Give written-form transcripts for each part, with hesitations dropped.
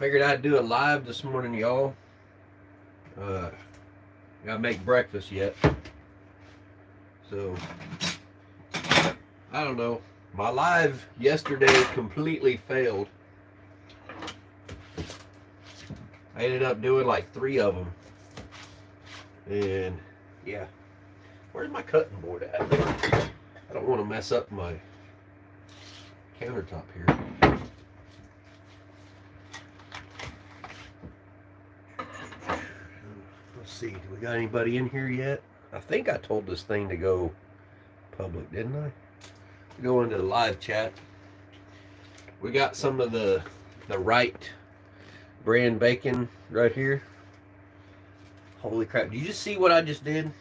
Figured I'd do it live this morning, y'all. Gotta make breakfast yet. So, I don't know. My live yesterday completely failed. I ended up doing like 3 of them. And, yeah. Where's my cutting board at? I don't want to mess up my countertop here. Let's see, do we got anybody in here yet? I think I told this thing to go public, didn't I? Go into the live chat. We got some of the Wright brand bacon right here. Holy crap, did you just see what I just did?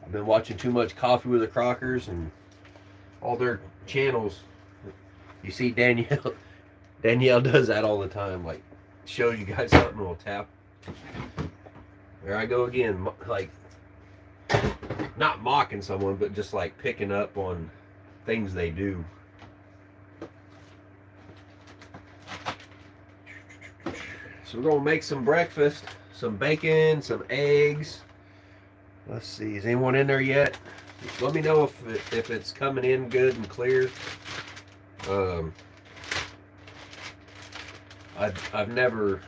I've been watching too much Coffee with the Crockers and all their channels. You see Danielle does that all the time, like shows you guys something and will tap. There I go again, like not mocking someone, but just like picking up on things they do. So we're gonna make some breakfast, some bacon, some eggs. Let's see, is anyone in there yet? Let me know if it's coming in good and clear. I've never,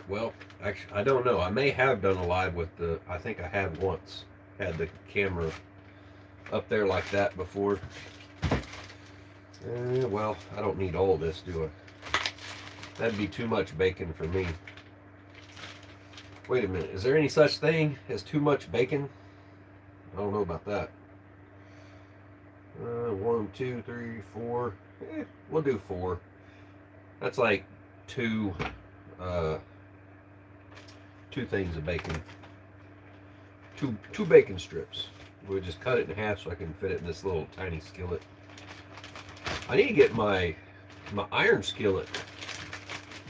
well, actually, I don't know. I may have done a live with I think I have once had the camera up there like that before. Well, I don't need all this, do I? That'd be too much bacon for me. Wait a minute, is there any such thing as too much bacon? I don't know about that. 1, 2, 3, 4. We'll do 4. That's like two things of bacon. Two bacon strips. We'll just cut it in half so I can fit it in this little tiny skillet. I need to get my iron skillet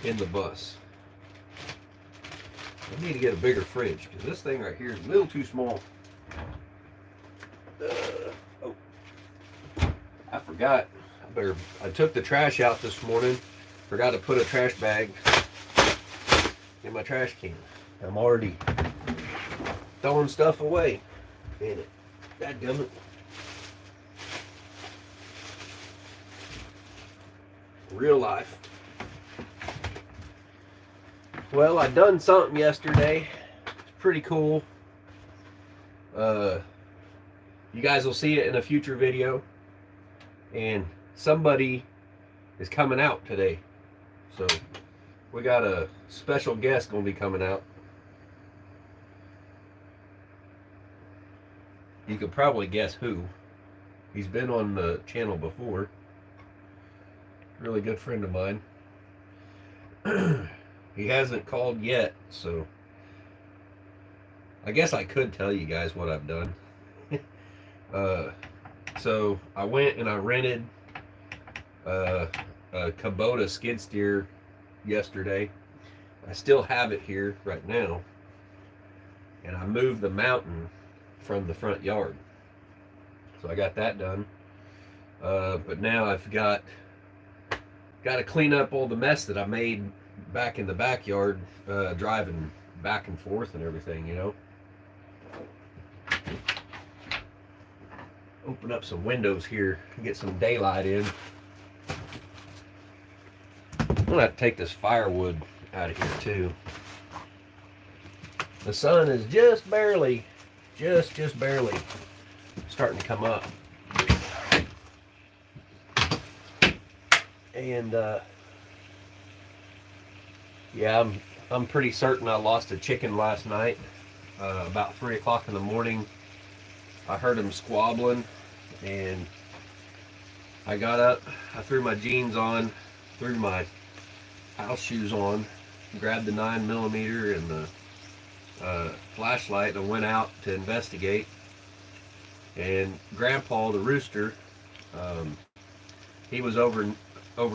in the bus. I need to get a bigger fridge because this thing right here is a little too small. Oh, I forgot. I took the trash out this morning. Forgot to put a trash bag in my trash can. I'm already throwing stuff away. Damn it. Dadgummit. Real life. Well, I done something yesterday. It's pretty cool. You guys will see it in a future video. And somebody is coming out today. So we got a special guest gonna be coming out. You could probably guess who. He's been on the channel before. Really good friend of mine. He hasn't called yet, so I guess I could tell you guys what I've done. So I went and I rented a Kubota skid steer yesterday. I still have it here right now, and I moved the mountain from the front yard, so I got that done. But now I've got to clean up all the mess that I made back in the backyard, driving back and forth and everything, you know. Open up some windows here, get some daylight in. I'm gonna have to take this firewood out of here too. The sun is just barely starting to come up. And yeah, I'm pretty certain I lost a chicken last night. About 3 o'clock in the morning, I heard him squabbling, and I got up. I threw my jeans on, threw my house shoes on, grabbed the 9mm and the flashlight, and went out to investigate. And Grandpa, the rooster, he was over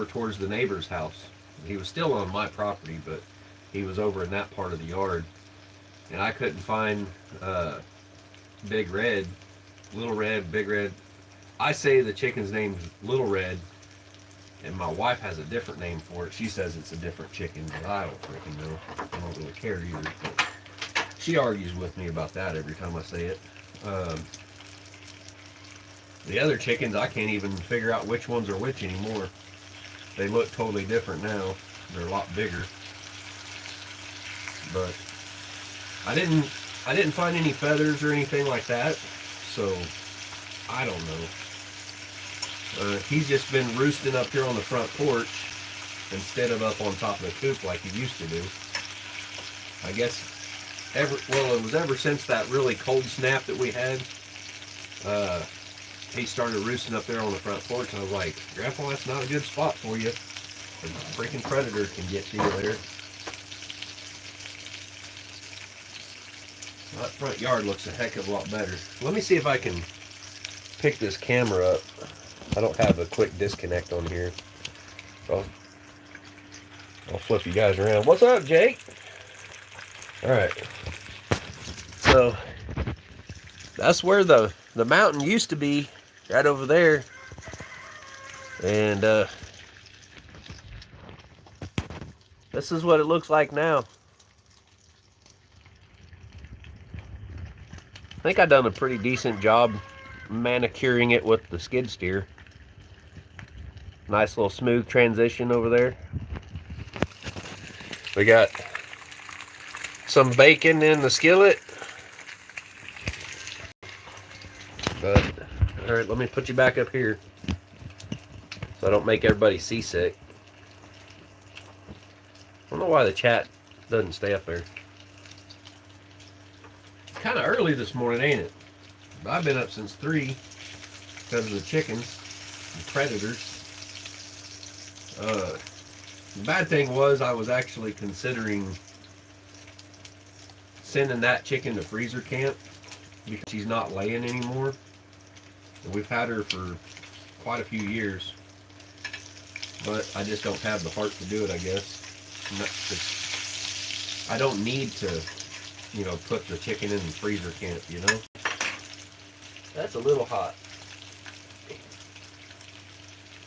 towards the neighbor's house. He was still on my property, but he was over in that part of the yard, and I couldn't find Big Red, Little Red, Big Red. I say the chicken's name's Little Red And my wife has a different name for it. She says it's a different chicken, but I don't freaking know. I don't really care either. But she argues with me about that every time I say it. The other chickens, I can't even figure out which ones are which anymore. They look totally different now. They're a lot bigger. But I didn't find any feathers or anything like that, so I don't know. He's just been roosting up here on the front porch instead of up on top of the coop like he used to do. I guess it was ever since that really cold snap that we had. He started roosting up there on the front porch, and I was like, Grandpa, that's not a good spot for you. A freaking predator can get you there. That front yard looks a heck of a lot better. Let me see if I can pick this camera up. I don't have a quick disconnect on here. So I'll flip you guys around. What's up, Jake? Alright. So that's where the mountain used to be, right over there. And this is what it looks like now. I think I've done a pretty decent job manicuring it with the skid steer. Nice little smooth transition over there. We got some bacon in the skillet. But, alright, let me put you back up here so I don't make everybody seasick. I don't know why the chat doesn't stay up there. It's kind of early this morning, ain't it? But I've been up since 3 because of the chickens, the predators. The bad thing was I was actually considering sending that chicken to freezer camp because she's not laying anymore. And we've had her for quite a few years, but I just don't have the heart to do it, I guess. I don't need to, you know, put the chicken in the freezer camp, you know? That's a little hot.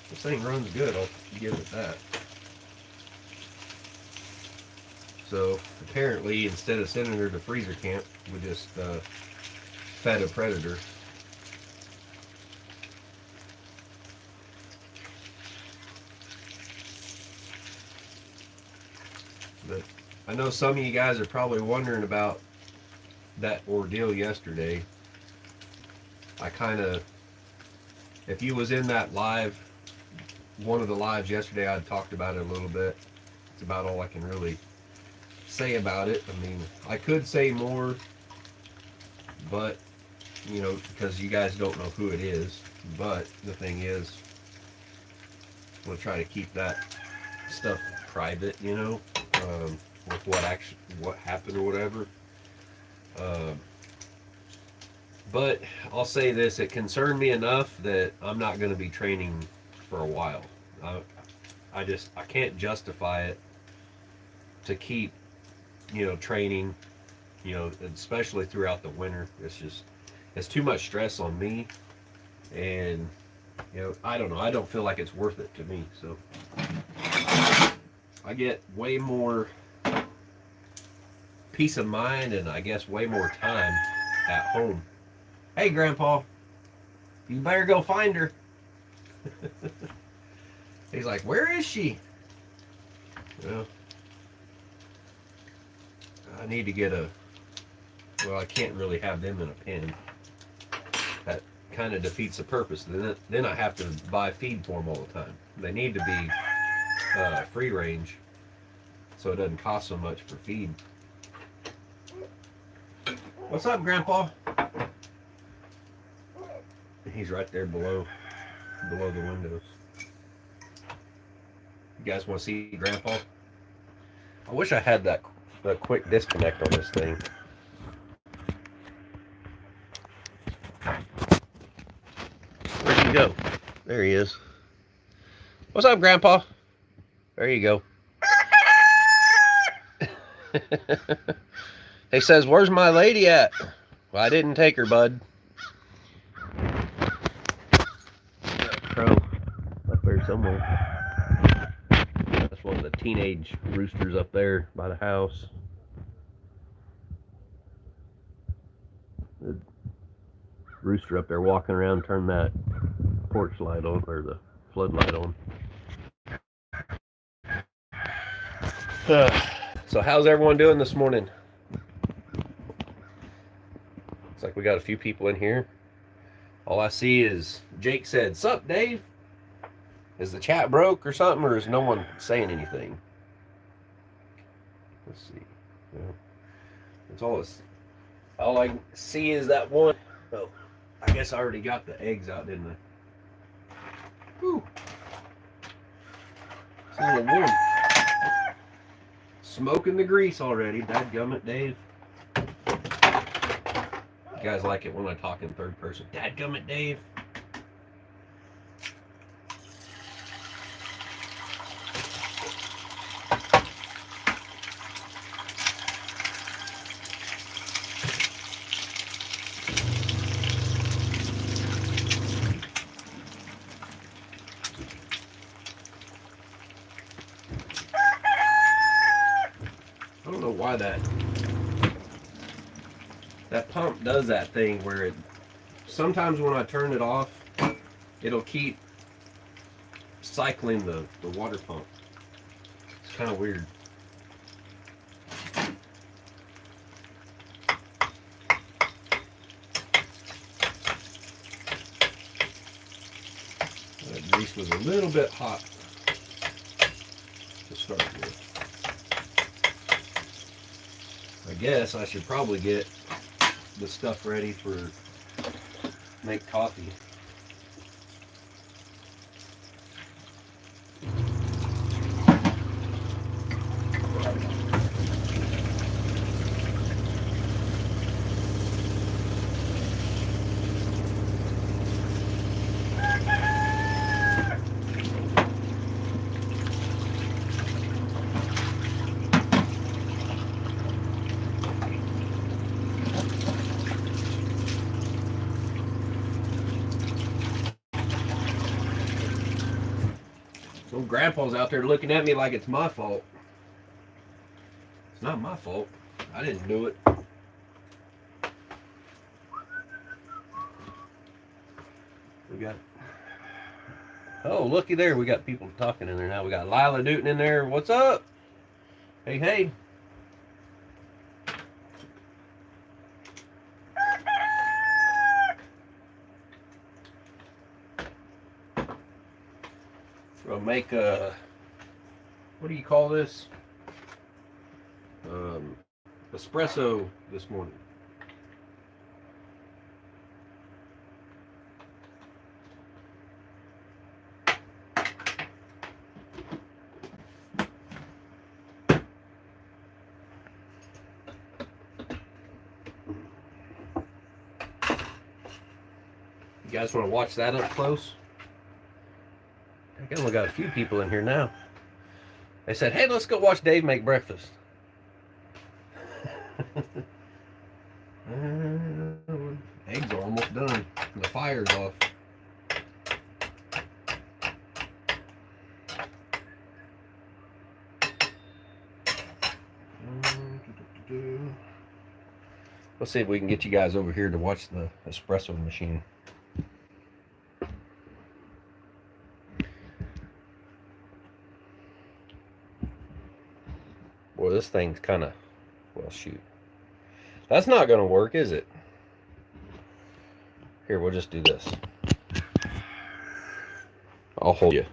This thing runs good, I'll give it that. So, apparently, instead of sending her to freezer camp, we just fed a predator. But I know some of you guys are probably wondering about that ordeal yesterday. I kind of, if you was in that live, one of the lives yesterday, I talked about it a little bit. It's about all I can really say about it. I mean, I could say more, but, you know, because you guys don't know who it is. But the thing is, I'm going to try to keep that stuff private, you know, with what happened or whatever. But I'll say this, it concerned me enough that I'm not going to be training for a while. I can't justify it to keep, you know, training, you know, especially throughout the winter. It's too much stress on me, and, you know, I don't know, I don't feel like it's worth it to me. So I get way more peace of mind, and I guess way more time at home. Hey, Grandpa, you better go find her. He's like, where is she? Well, I need to get well, I can't really have them in a pen. That kind of defeats the purpose. Then I have to buy feed for them all the time. They need to be free range, so it doesn't cost so much for feed. What's up, Grandpa? He's right there below the windows. You guys want to see Grandpa? I wish I had that quick disconnect on this thing. Where'd he go? There he is. What's up, Grandpa? There you go. He says, where's my lady at? Well, I didn't take her, bud. Got a crow up there somewhere. teenage roosters up there by the house. The rooster up there walking around, turn that porch light on, or the floodlight on. So how's everyone doing this morning? Looks like we got a few people in here. All I see is Jake said, "Sup, Dave?" Is the chat broke or something, or is no one saying anything? Let's see. Yeah. That's all I see is that one. Oh, I guess I already got the eggs out, didn't I? Whew. It's a little warm. Smoking the grease already. Dadgummit, Dave. You guys like it when I talk in third person. Dadgummit, Dave. I don't know why that pump does that thing where it sometimes when I turn it off, it'll keep cycling the water pump. It's kind of weird. That grease was a little bit hot to start with. I guess I should probably get the stuff ready for make coffee. So Grandpa's out there looking at me like it's my fault. It's not my fault. I didn't do it. We got... Oh, looky there. We got people talking in there now. We got Lila Newton in there. What's up? Hey, hey. We'll make a, what do you call this? Espresso this morning. You guys want to watch that up close? I only got a few people in here now. They said, "Hey, let's go watch Dave make breakfast." Eggs are almost done. The fire's off. Let's see if we can get you guys over here to watch the espresso machine. Boy, this thing's kind of, well, shoot. That's not going to work, is it? Here, we'll just do this. I'll hold you.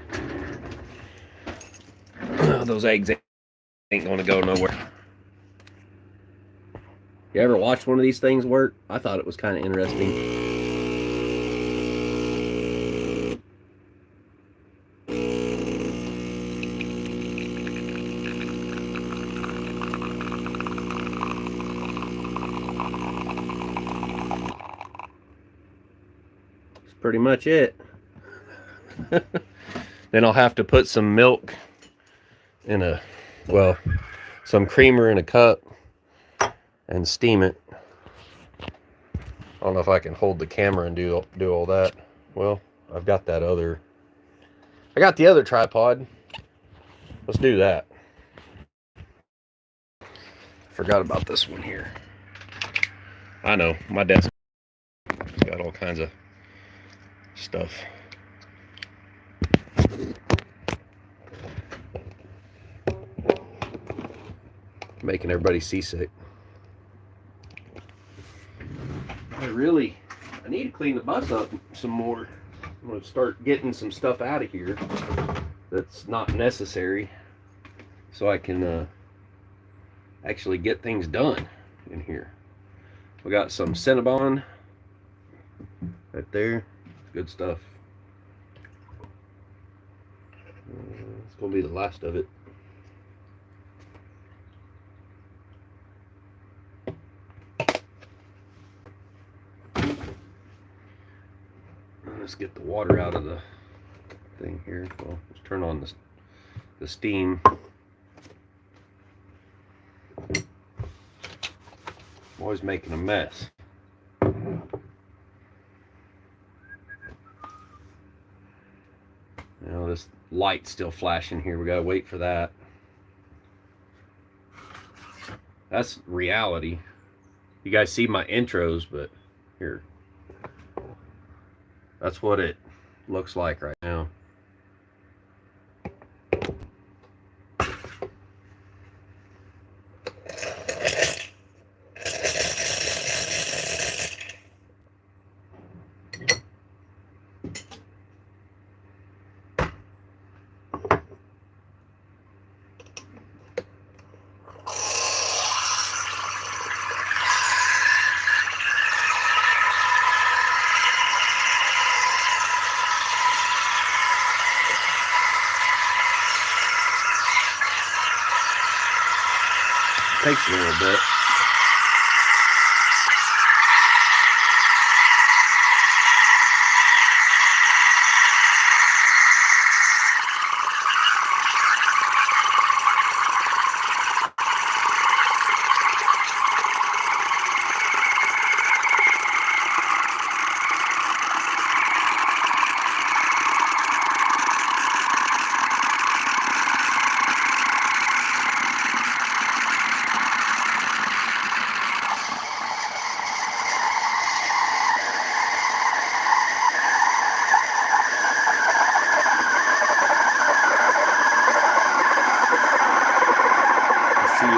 Those eggs ain't going to go nowhere. You ever watched one of these things work? I thought it was kind of interesting. Pretty much it. Then I'll have to put some milk in a, well, some creamer in a cup and steam it. I don't know if I can hold the camera and do all that. Well, I got the other tripod. Let's do that. Forgot about this one here. I know, my desk has got all kinds of stuff. Making everybody seasick. I need to clean the bus up some more. I'm going to start getting some stuff out of here that's not necessary, so I can actually get things done in here. We got some Cinnabon right there. Good stuff. It's going to be the last of it. Let's get the water out of the thing here. Well, let's turn on the steam. I'm always making a mess. You know, this light's still flashing here. We gotta wait for that. That's reality. You guys see my intros, but here. That's what it looks like right now. Takes a little bit.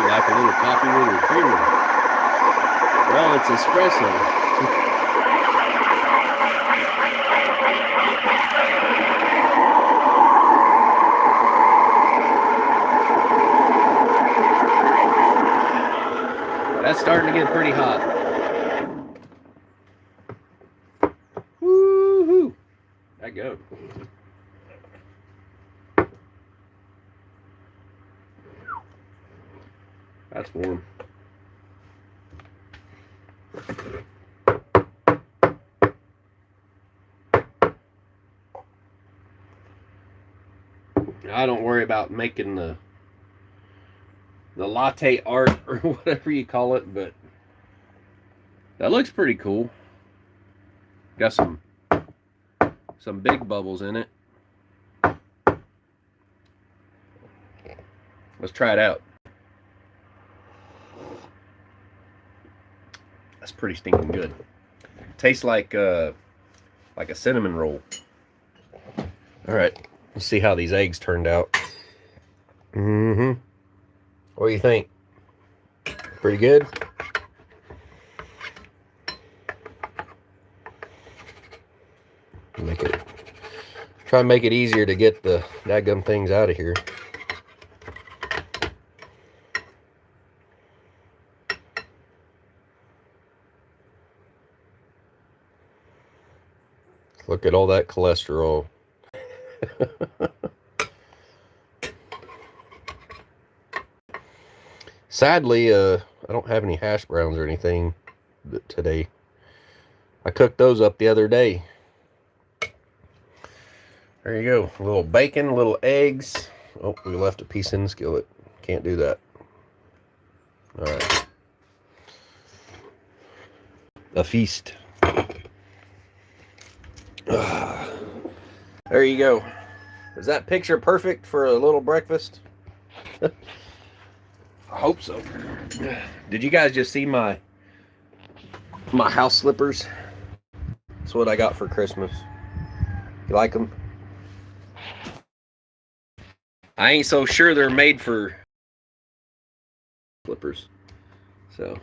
Like a little coffee with your creamer. Well, it's espresso. That's starting to get pretty hot. Woohoo! There you go. That's warm. I don't worry about making the latte art or whatever you call it, but that looks pretty cool. Got some big bubbles in it. Let's try it out. That's pretty stinking good. Tastes like a cinnamon roll. All right, let's see how these eggs turned out. What do you think? Pretty good? Try and make it easier to get the dadgum things out of here. Look at all that cholesterol. Sadly, I don't have any hash browns or anything today. I cooked those up the other day. There you go. A little bacon, a little eggs. Oh, we left a piece in the skillet. Can't do that. All right. A feast. There you go. Is that picture perfect for a little breakfast? I hope so. Did you guys just see my house slippers? That's what I got for Christmas. You like them? I ain't so sure they're made for slippers. So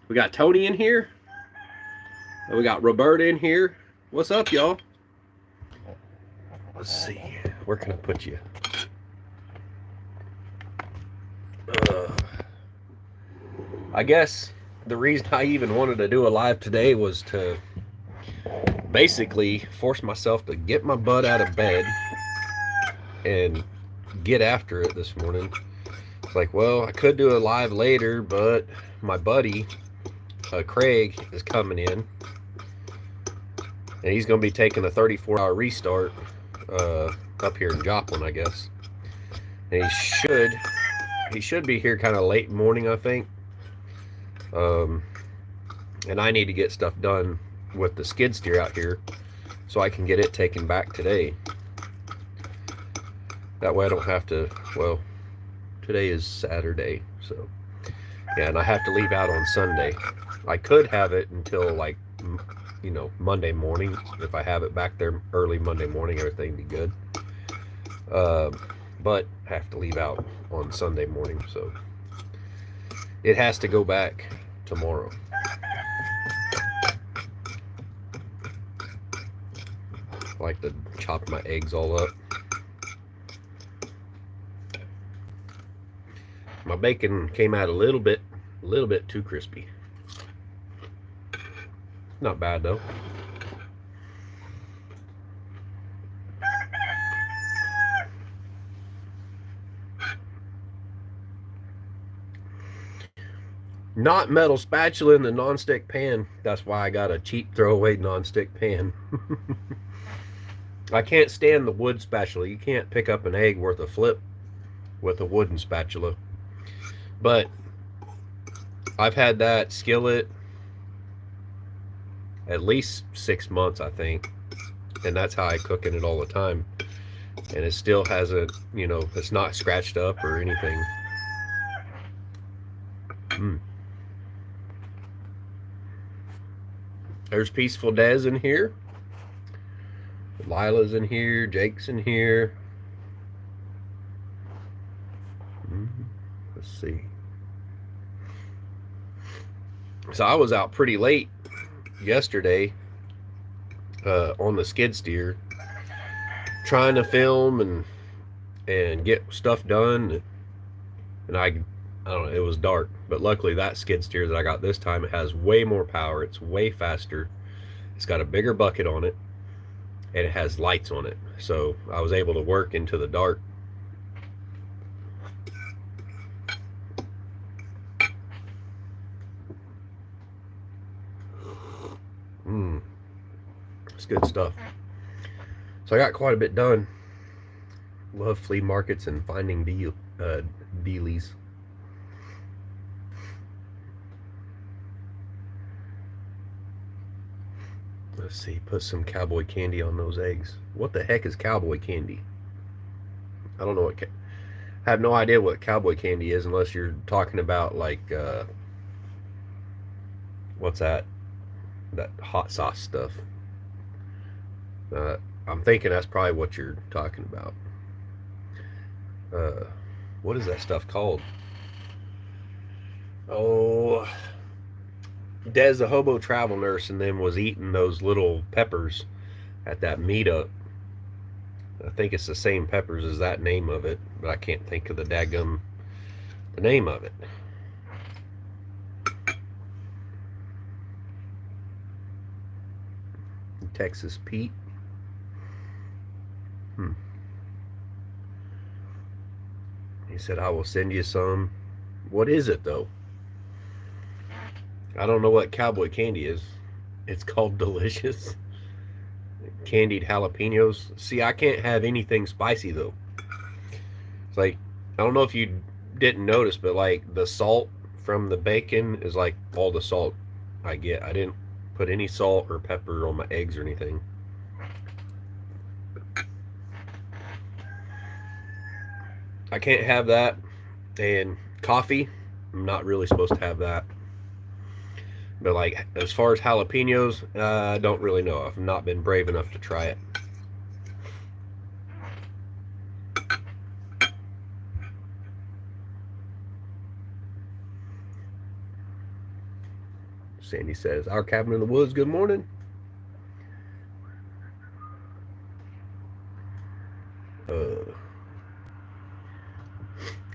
we got Tony in here. And we got Roberta in here. What's up, y'all? Let's see. Where can I put you? I guess the reason I even wanted to do a live today was to basically force myself to get my butt out of bed and get after it this morning. It's like, well, I could do a live later, but my buddy Craig is coming in, and he's going to be taking a 34-hour restart up here in Joplin, I guess. And he should be here kind of late morning, I think. And I need to get stuff done with the skid steer out here so I can get it taken back today. That way I don't have to, well, today is Saturday, so yeah, and I have to leave out on Sunday. I could have it until, like, you know, Monday morning. If I have it back there early Monday morning, everything would be good. But I have to leave out on Sunday morning, so it has to go back tomorrow. I like to chop my eggs all up. My bacon came out a little bit too crispy. Not bad though. Not metal spatula in the non-stick pan. That's why I got a cheap throwaway non-stick pan. I can't stand the wood spatula. You can't pick up an egg worth a flip with a wooden spatula. But I've had that skillet at least 6 months, I think. And that's how I cook in it all the time. And it still hasn't, you know, it's not scratched up or anything. There's Peaceful Des in here. Lila's in here. Jake's in here. Let's see. So I was out pretty late yesterday on the skid steer trying to film and get stuff done, and I don't know, it was dark, but luckily that skid steer that I got this time, it has way more power, it's way faster, it's got a bigger bucket on it, and it has lights on it, so I was able to work into the dark. It's good stuff. So I got quite a bit done. Love flea markets and finding dealies. Let's see, put some cowboy candy on those eggs. What the heck is cowboy candy? I don't know what, I have no idea what cowboy candy is unless you're talking about, like, what's that? That hot sauce stuff. I'm thinking that's probably what you're talking about. What is that stuff called? Oh, Des, the hobo travel nurse, and then was eating those little peppers at that meetup. I think it's the same peppers as that name of it, but I can't think of the name of it. Texas Pete. He said, I will send you some. What is it, though? I don't know what cowboy candy is. It's called Delicious. Candied jalapenos. See, I can't have anything spicy, though. It's like, I don't know if you didn't notice, but, like, the salt from the bacon is, like, all the salt I get. I didn't put any salt or pepper on my eggs or anything. I can't have that. And Coffee, I'm not really supposed to have that. But like as far as jalapenos, I don't really know. I've not been brave enough to try it. Sandy says, "Our cabin in the woods, good morning."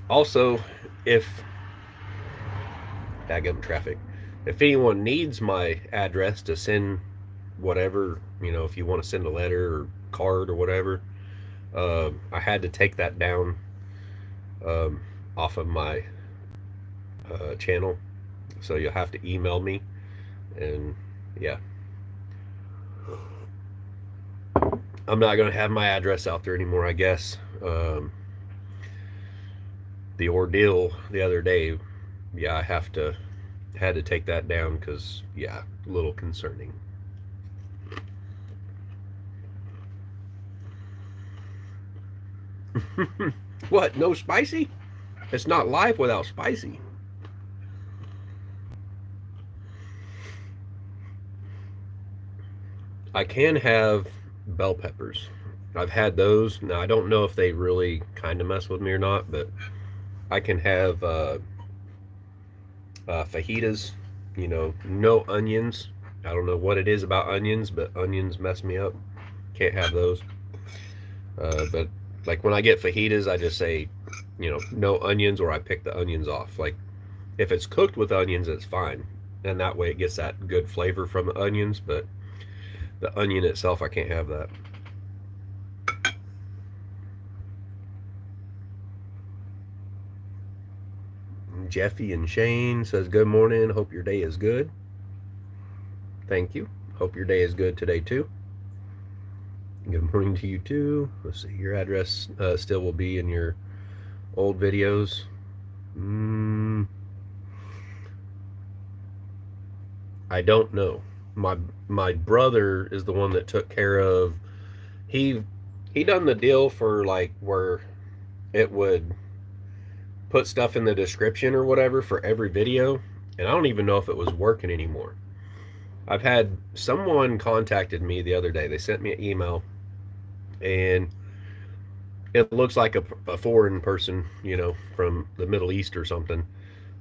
Also, if daggum traffic, if anyone needs my address to send whatever, you know, if you want to send a letter or card or whatever, I had to take that down off of my channel, so you'll have to email me, and yeah, I'm not gonna have my address out there anymore, I guess. The ordeal the other day, yeah, I had to take that down because, yeah, a little concerning. What? No spicy? It's not live without spicy. I can have bell peppers. I've had those. Now, I don't know if they really kind of mess with me or not, but I can have fajitas, you know, no onions. I don't know what it is about onions, but onions mess me up. Can't have those. But like when I get fajitas, I just say, you know, no onions, or I pick the onions off. Like if it's cooked with onions, it's fine. And that way it gets that good flavor from the onions, but the onion itself, I can't have that. Jeffy and Shane says, good morning. Hope your day is good. Thank you. Hope your day is good today too. Good morning to you too. Let's see, your address still will be in your old videos. I don't know. My brother is the one that took care of. He done the deal for like where it would put stuff in the description or whatever for every video, and I don't even know if it was working anymore. I've had someone contacted me the other day. They sent me an email, and it looks like a foreign person, you know, from the Middle East or something.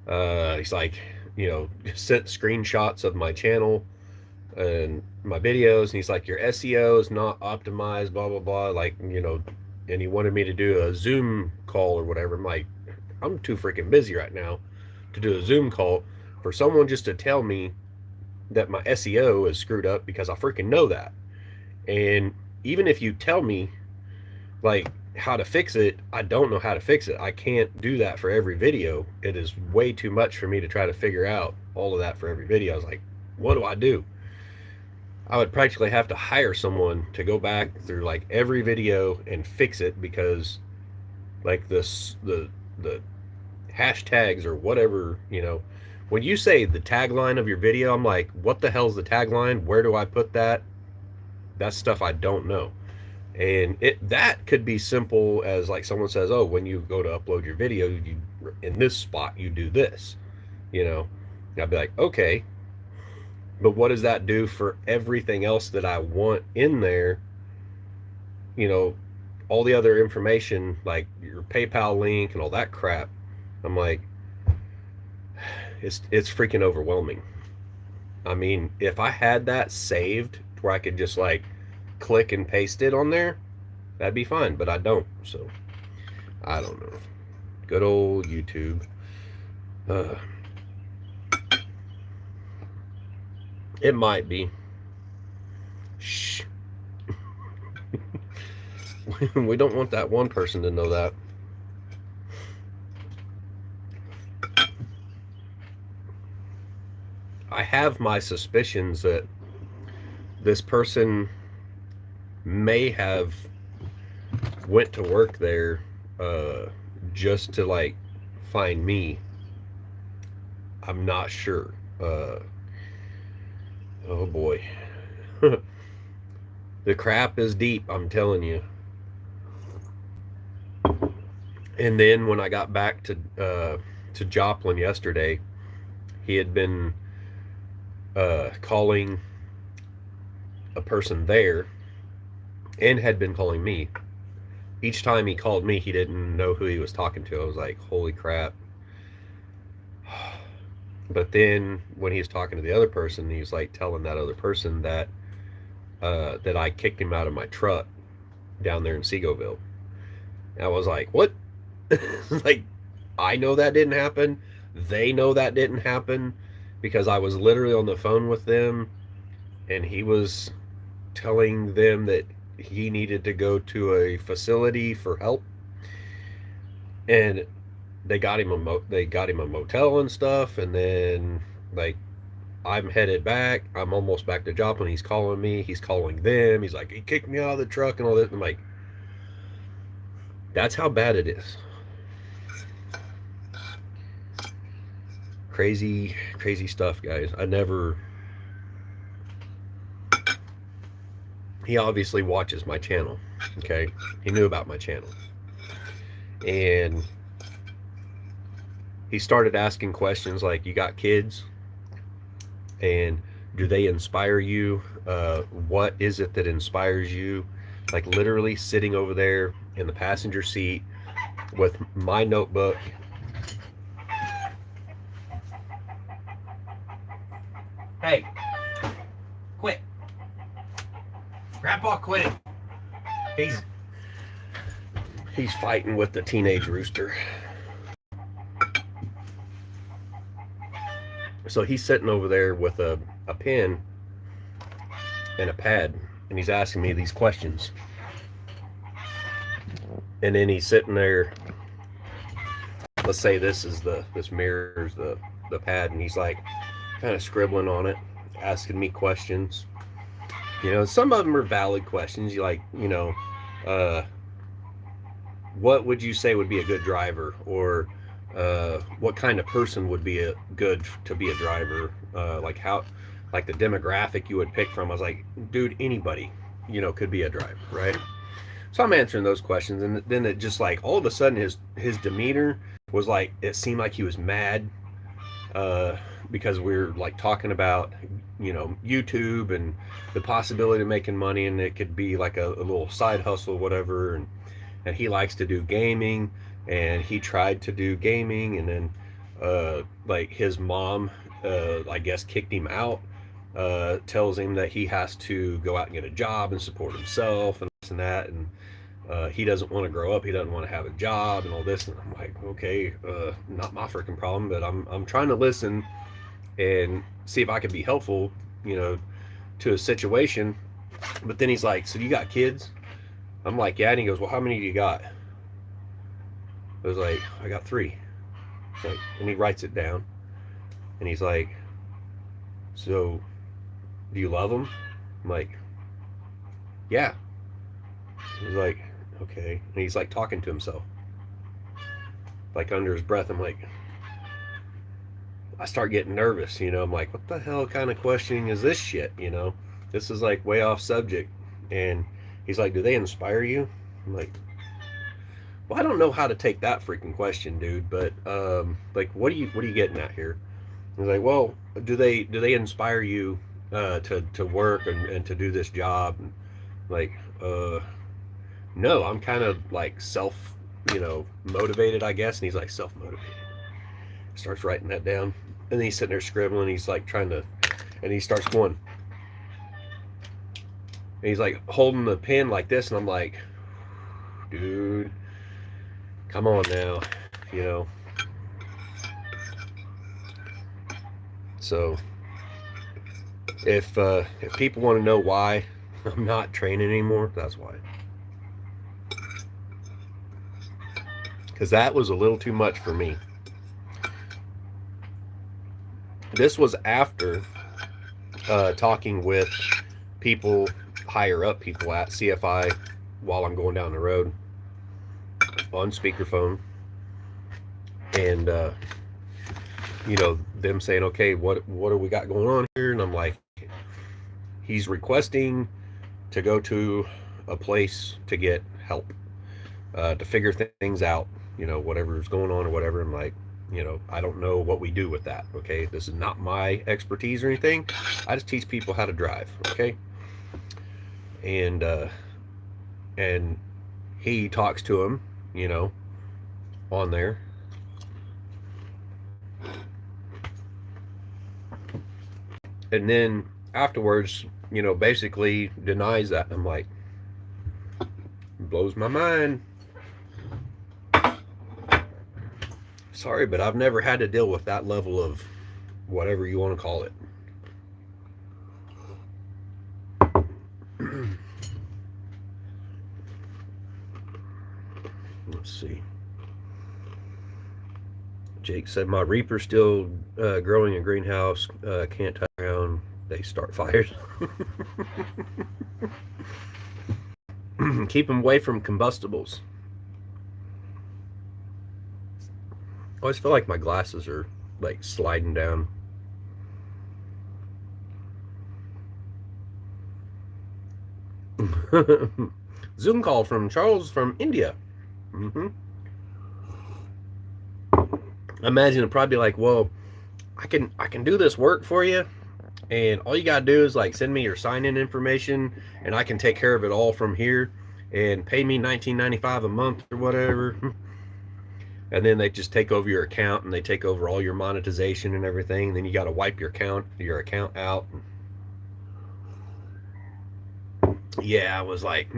He's like, you know, sent screenshots of my channel and my videos, and he's like, your SEO is not optimized, blah blah blah, like, you know, and he wanted me to do a Zoom call or whatever. I'm like, I'm too freaking busy right now to do a Zoom call for someone just to tell me that my SEO is screwed up, because I freaking know that. And even if you tell me like how to fix it, I don't know how to fix it. I can't do that for every video. It is way too much for me to try to figure out all of that for every video. I was like, what do I do? I would practically have to hire someone to go back through like every video and fix it, because like the hashtags or whatever, you know, when you say the tagline of your video, I'm like, what the hell's the tagline? Where do I put that? That's stuff I don't know. And that could be simple as like someone says, oh, when you go to upload your video, you in this spot you do this, you know. And I'd be like, okay, but what does that do for everything else that I want in there? You know, all the other information, like your PayPal link and all that crap. I'm like, it's freaking overwhelming. I mean, if I had that saved where I could just like click and paste it on there, that'd be fine, but I don't. So I don't know. Good old YouTube. It might be. Shh. We don't want that one person to know that. I have my suspicions that this person may have went to work there just to like find me. I'm not sure. Oh boy. The crap is deep, I'm telling you. And then when I got back to to Joplin yesterday. He had been calling a person there and had been calling me. Each time he called me, he didn't know who he was talking to. I was like, holy crap. But then when he was talking to the other person, he was like telling that other person that that I kicked him out of my truck down there in Segoville. And I was like, what? Like, I know that didn't happen. They know that didn't happen because I was literally on the phone with them and he was telling them that he needed to go to a facility for help. And they got him a motel and stuff, and then like I'm headed back. I'm almost back to Joplin. He's calling me. He's calling them. He's like, he kicked me out of the truck and all this. I'm like, that's how bad it is. Crazy, crazy stuff, guys. He obviously watches my channel. Okay. He knew about my channel. And he started asking questions like, you got kids? And do they inspire you? What is it that inspires you? Like literally sitting over there in the passenger seat with my notebook. Hey, quit. Grandpa, quit it. He's fighting with the teenage rooster. So he's sitting over there with a pen and a pad, and he's asking me these questions. And then he's sitting there. Let's say this mirrors the pad, and he's like kind of scribbling on it, asking me questions. You know, some of them are valid questions. You like, you know, what would you say would be a good driver, or what kind of person would be good to be a driver? Like the demographic you would pick from. I was like, dude, anybody, you know, could be a driver, right? So I'm answering those questions, and then it just like all of a sudden his demeanor was like, it seemed like he was mad because we're like talking about, you know, YouTube and the possibility of making money, and it could be like a little side hustle, whatever. And he likes to do gaming, and he tried to do gaming, and then like his mom, I guess, kicked him out. Tells him that he has to go out and get a job and support himself and this and that, and he doesn't want to grow up. He doesn't want to have a job and all this. And I'm like, okay, not my freaking problem, but I'm trying to listen and see if I can be helpful, you know, to a situation. But then he's like, so you got kids? I'm like, yeah. And he goes, well, how many do you got? I was like, I got 3. Like, and he writes it down, and he's like, so do you love them? I'm like, yeah. He's like, okay. And he's like talking to himself, like under his breath. I'm like, I start getting nervous, you know. I'm like, what the hell kind of questioning is this shit, you know? This is like way off subject. And he's like, do they inspire you? I'm like, well, I don't know how to take that freaking question, dude, but like, what are you getting at here? He's like, well, do they inspire you to work and to do this job? And like, no, I'm kind of like self, you know, motivated, I guess. And he's like, self-motivated. Starts writing that down, and then he's sitting there scribbling. He's like trying to, and he starts going, and he's like holding the pen like this, and I'm like, dude, come on now, you know. So if people want to know why I'm not training anymore, that's why. Because that was a little too much for me. This was after talking with people, higher up people at CFI while I'm going down the road on speakerphone. And, you know, them saying, okay, what do we got going on here? And I'm like, he's requesting to go to a place to get help, to figure things out, you know, whatever's going on or whatever. I'm like, You know, I don't know what we do with that. Okay, this is not my expertise or anything. I just teach people how to drive. Okay, and and he talks to him, you know, on there. And then afterwards, you know, basically denies that. I'm like, blows my mind. Sorry, but I've never had to deal with that level of whatever you want to call it. Let's see. Jake said my Reaper's still growing in greenhouse. Can't touch around. They start fires. Keep them away from combustibles. I always feel like my glasses are like sliding down. Zoom call from Charles from India. Mm-hmm. Imagine it'd probably be like, well, I can do this work for you, and all you gotta do is like send me your sign-in information, and I can take care of it all from here, and pay me $19.95 a month or whatever. And then they just take over your account, and they take over all your monetization and everything. And then you got to wipe your account out. Yeah, I was like, I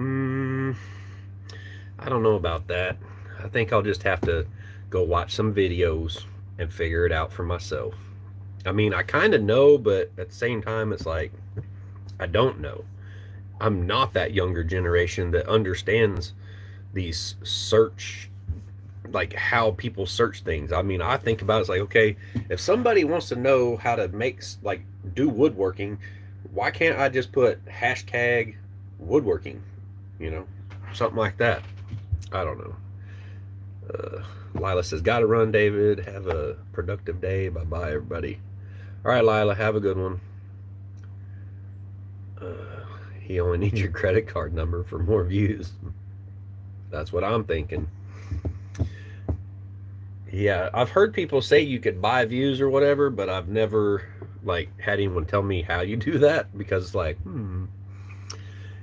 don't know about that. I think I'll just have to go watch some videos and figure it out for myself. I mean, I kind of know, but at the same time, it's like, I don't know. I'm not that younger generation that understands these search, like how people search things. I mean, I think about it, it's like, okay, if somebody wants to know how to make, like, do woodworking, why can't I just put hashtag woodworking, you know, something like that? I don't know. Lila says, gotta run, David. Have a productive day. Bye-bye, everybody. All right, Lila, have a good one. He only needs your credit card number for more views. That's what I'm thinking. Yeah, I've heard people say you could buy views or whatever, but I've never like had anyone tell me how you do that, because it's like,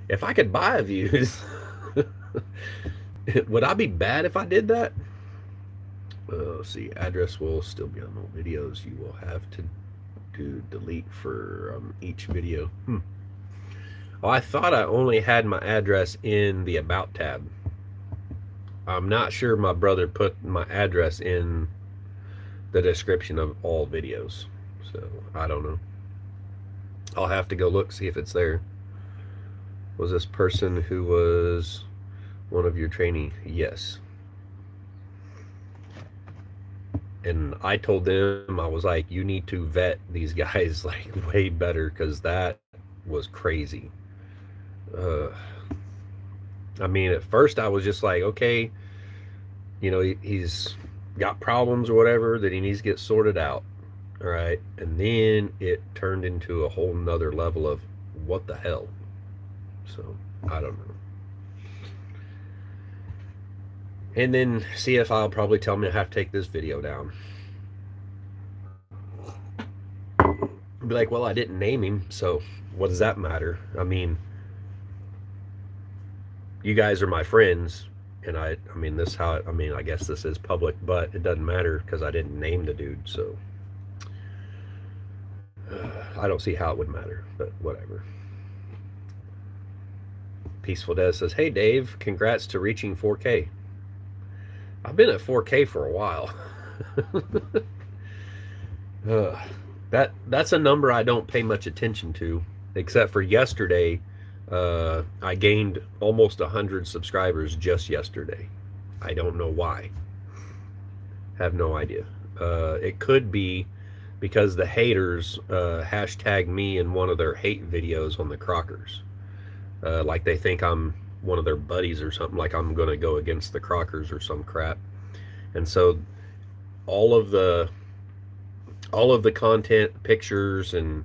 if I could buy views, would I be bad if I did that? Let's see, address will still be on all videos. You will have to do delete for each video. Oh, I thought I only had my address in the About tab. I'm not sure my brother put my address in the description of all videos. So, I don't know. I'll have to go look, see if it's there. Was this person who was one of your trainees? Yes. And I told them, I was like, you need to vet these guys like way better, because that was crazy. I mean, at first I was just like, okay, you know, he's got problems or whatever that he needs to get sorted out. All right. And then it turned into a whole nother level of what the hell. So I don't know. And then CFI will probably tell me I have to take this video down. Be like, well, I didn't name him, so what does that matter? I mean, you guys are my friends, and I mean, this how, I mean, I guess this is public, but it doesn't matter because I didn't name the dude, so I don't see how it would matter, but whatever. Peaceful Des says, hey Dave, congrats to reaching 4K. I've been at 4K for a while. That's a number I don't pay much attention to, except for yesterday. I gained almost 100 subscribers just yesterday. I don't know why. Have no idea. It could be because the haters hashtag me in one of their hate videos on the Crockers. Like they think I'm one of their buddies or something, like I'm going to go against the Crockers or some crap. And so all of the content, pictures, and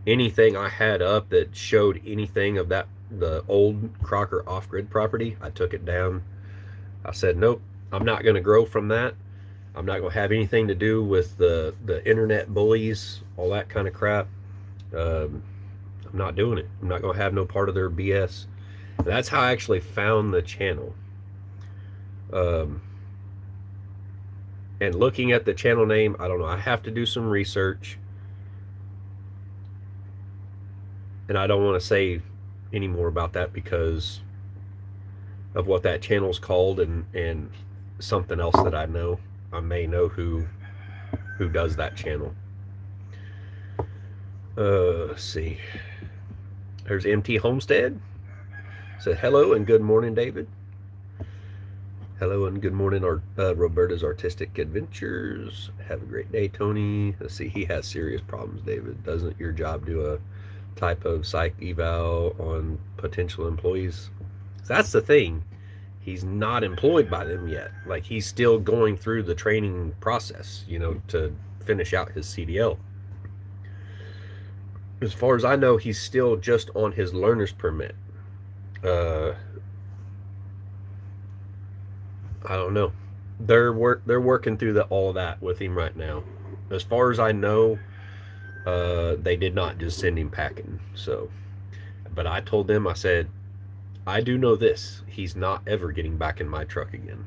anything I had up that showed anything of that, the old Crocker off-grid property, I took it down. I said, nope, I'm not going to grow from that. I'm not going to have anything to do with the internet bullies, all that kind of crap. Um, I'm not doing it. I'm not going to have no part of their BS. And that's how I actually found the channel. Um, and looking at the channel name, I don't know. I have to do some research. And I don't want to say any more about that because of what that channel's called and something else that I know. I may know who does that channel. Let's see. There's MT Homestead. Said hello and good morning, David. Hello and good morning, Roberta's Artistic Adventures. Have a great day, Tony. Let's see. He has serious problems, David. Doesn't your job do a type of psych eval on potential employees? So that's the thing. He's not employed by them yet. Like, he's still going through the training process, you know, to finish out his CDL. As far as I know, he's still just on his learner's permit. I don't know. They're working through all of that with him right now. As far as I know, they did not just send him packing. So, but I told them, I said, I do know this: he's not ever getting back in my truck again.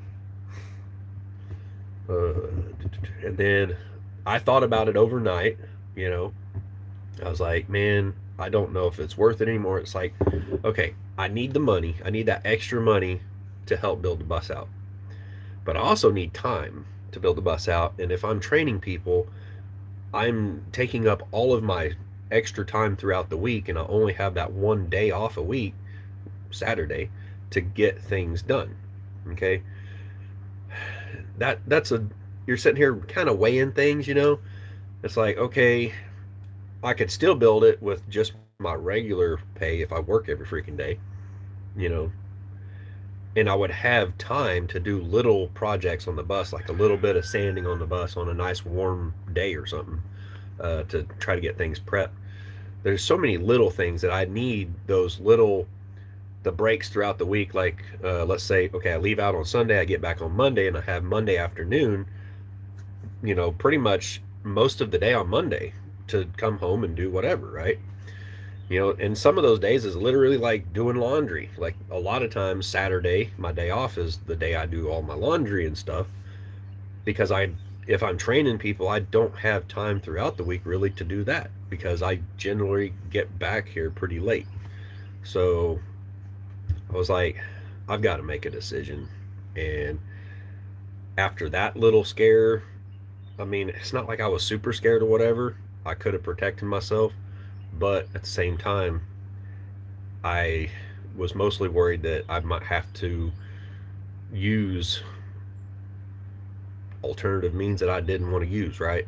And then I thought about it overnight. You know, I was like, man, I don't know if it's worth it anymore. It's like, okay, I need the money. I need that extra money to help build the bus out. But I also need time to build the bus out. And if I'm training people, I'm taking up all of my extra time throughout the week, and I only have that one day off a week, Saturday, to get things done. Okay. You're sitting here kind of weighing things, you know. It's like, okay, I could still build it with just my regular pay if I work every freaking day, you know, and I would have time to do little projects on the bus, like a little bit of sanding on the bus on a nice warm day or something, to try to get things prepped. There's so many little things that I need the breaks throughout the week. Like, let's say, okay, I leave out on Sunday, I get back on Monday, and I have Monday afternoon, you know, pretty much most of the day on Monday to come home and do whatever, right? You know, and some of those days is literally like doing laundry. Like, a lot of times Saturday, my day off, is the day I do all my laundry and stuff, because if I'm training people, I don't have time throughout the week really to do that, because I generally get back here pretty late. So I was like, I've got to make a decision. And after that little scare, I mean, it's not like I was super scared or whatever. I could have protected myself, but at the same time, I was mostly worried that I might have to use alternative means that I didn't want to use, right?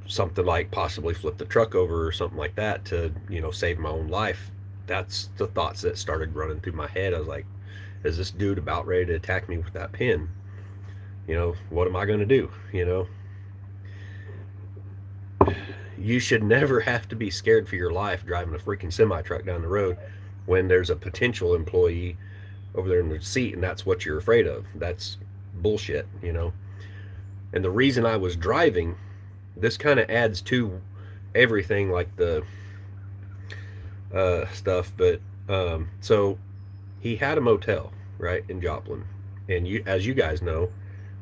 Something like possibly flip the truck over or something like that to, you know, save my own life. That's the thoughts that started running through my head. I was like, is this dude about ready to attack me with that pin? You know, what am I going to do? You know, you should never have to be scared for your life driving a freaking semi truck down the road when there's a potential employee over there in the seat, and that's what you're afraid of. That's bullshit, you know. And the reason I was driving, this kind of adds to everything, like the stuff, but so he had a motel right in Joplin, and as you guys know,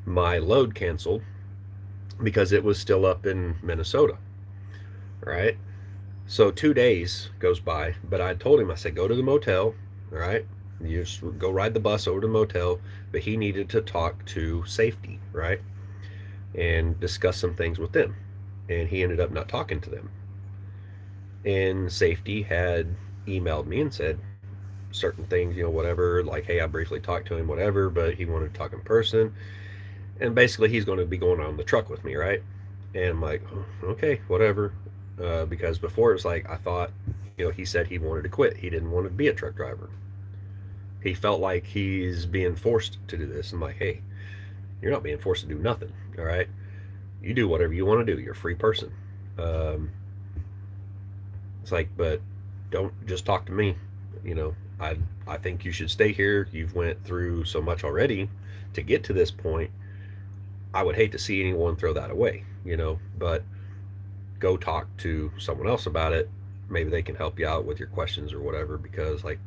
my load canceled because it was still up in Minnesota, right? So 2 days goes by, but I told him, I said, go to the motel, all right? You just go ride the bus over to the motel, but he needed to talk to safety, right? And discuss some things with them. And he ended up not talking to them. And safety had emailed me and said certain things, you know, whatever, like, hey, I briefly talked to him, whatever, but he wanted to talk in person. And basically he's going to be going on the truck with me, right? And I'm like, oh, okay, whatever. Because before it was like, I thought, you know, he said he wanted to quit. He didn't want to be a truck driver. He felt like he's being forced to do this. I'm like, hey, you're not being forced to do nothing, all right? You do whatever you want to do. You're a free person. It's like, but don't just talk to me. You know, I think you should stay here. You've went through so much already. to get to this point, I would hate to see anyone throw that away, but go talk to someone else about it. Maybe they can help you out with your questions or whatever, because like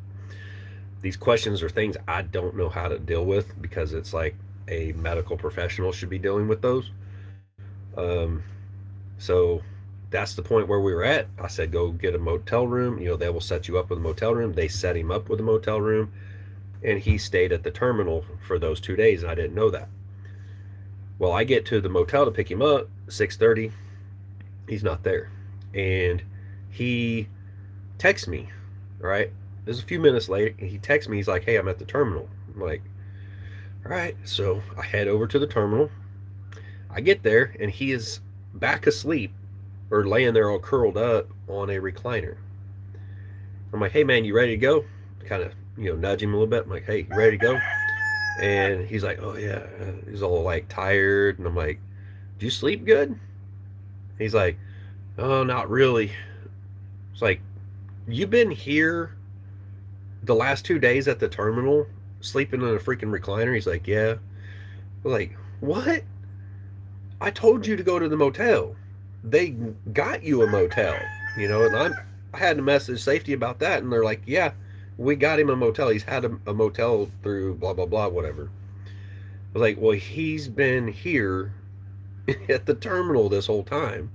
these questions are things I don't know how to deal with, because it's like a medical professional should be dealing with those. So that's the point where we were at. I said, go get a motel room. They will set you up with a motel room. They set him up with a motel room, and he stayed at the terminal for those 2 days, and I didn't know that. Well, I get to the motel to pick him up, 6:30. He's not there. And he texts me, right? There's a few minutes later, he texts me. He's like, hey, I'm at the terminal. I'm like, all right. So I head over to the terminal. I get there, and he is back asleep, or laying there all curled up on a recliner. I'm like, hey, man, you ready to go? Kind of, nudge him a little bit. I'm like, hey, you ready to go? And he's like, oh, yeah. He's all like tired. And I'm like, do you sleep good? He's like, oh, not really. It's like, you've been here the last 2 days at the terminal sleeping in a freaking recliner? He's like, yeah. I'm like, what? I told you to go to the motel. They got you a motel, and I had to message safety about that, and they're like, yeah, we got him a motel. He's had a motel through blah, blah, blah, whatever. I was like, well, he's been here at the terminal this whole time.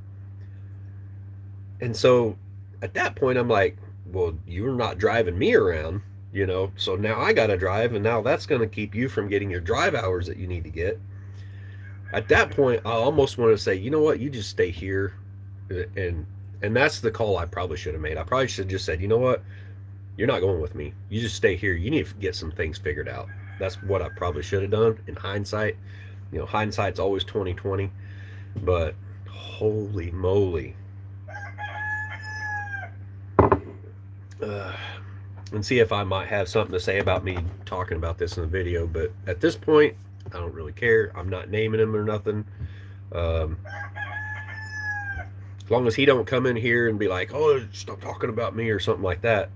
And so at that point, I'm like, well, you're not driving me around, so now I got to drive, and now that's going to keep you from getting your drive hours that you need to get. At that point, I almost want to say, you know what, you just stay here. And that's the call I probably should have made. I probably should have just said, you know what, you're not going with me. You just stay here. You need to get some things figured out. That's what I probably should have done in hindsight. Hindsight's always 20/20. But holy moly. And see if I might have something to say about me talking about this in the video. But at this point, I don't really care. I'm not naming him or nothing. As long as he don't come in here and be like, oh, stop talking about me or something like that.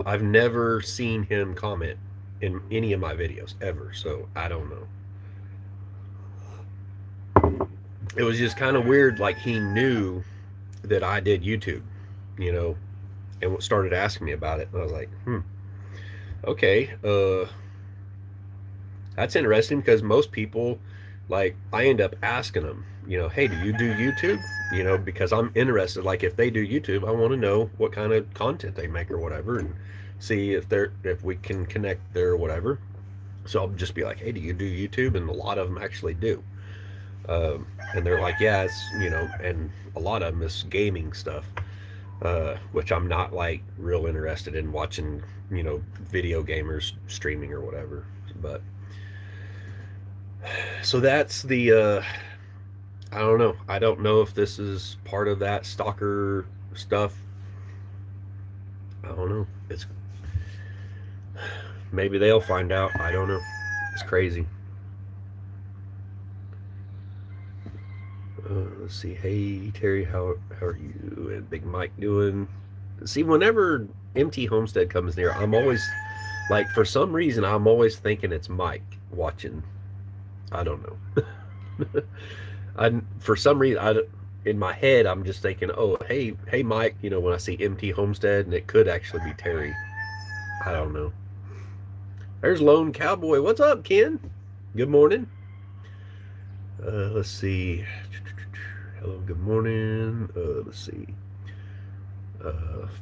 I've never seen him comment in any of my videos ever. So I don't know. It was just kind of weird. Like he knew that I did YouTube, and started asking me about it. And I was like, okay. That's interesting, because most people, like, I end up asking them, hey, do you do YouTube? Because I'm interested. Like, if they do YouTube, I want to know what kind of content they make or whatever, and see if we can connect there or whatever. So I'll just be like, hey, do you do YouTube? And a lot of them actually do. And they're like, yeah, it's, and a lot of them is gaming stuff, which I'm not like real interested in watching, video gamers streaming or whatever. But so that's the I don't know. I don't know if this is part of that stalker stuff. I don't know. Maybe they'll find out. I don't know. It's crazy. Let's see. Hey Terry, how are you and Big Mike doing? See, whenever MT Homestead comes near, I'm always like, for some reason, I'm always thinking it's Mike watching. I don't know. For some reason, in my head, I'm just thinking, oh, hey Mike, when I see MT Homestead, and it could actually be Terry. I don't know. There's Lone Cowboy. What's up, Ken? Good morning. Let's see. Hello, good morning. Let's see.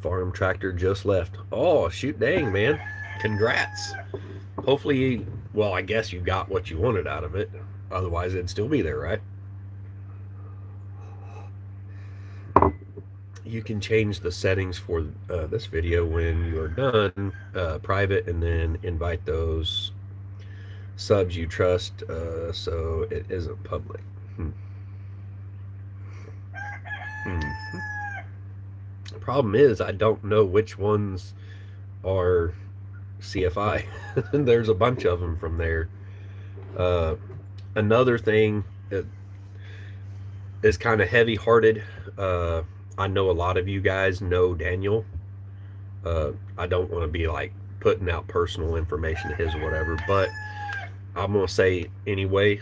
Farm tractor just left. Oh, shoot, dang, man. Congrats. Hopefully, well, I guess you got what you wanted out of it. Otherwise, it'd still be there, right? You can change the settings for this video when you are done, private, and then invite those subs you trust, so it isn't public. The problem is I don't know which ones are CFI. There's a bunch of them from there. Another thing that is kind of heavy-hearted, I know a lot of you guys know Daniel. I don't want to be like putting out personal information to his or whatever, but I'm gonna say anyway,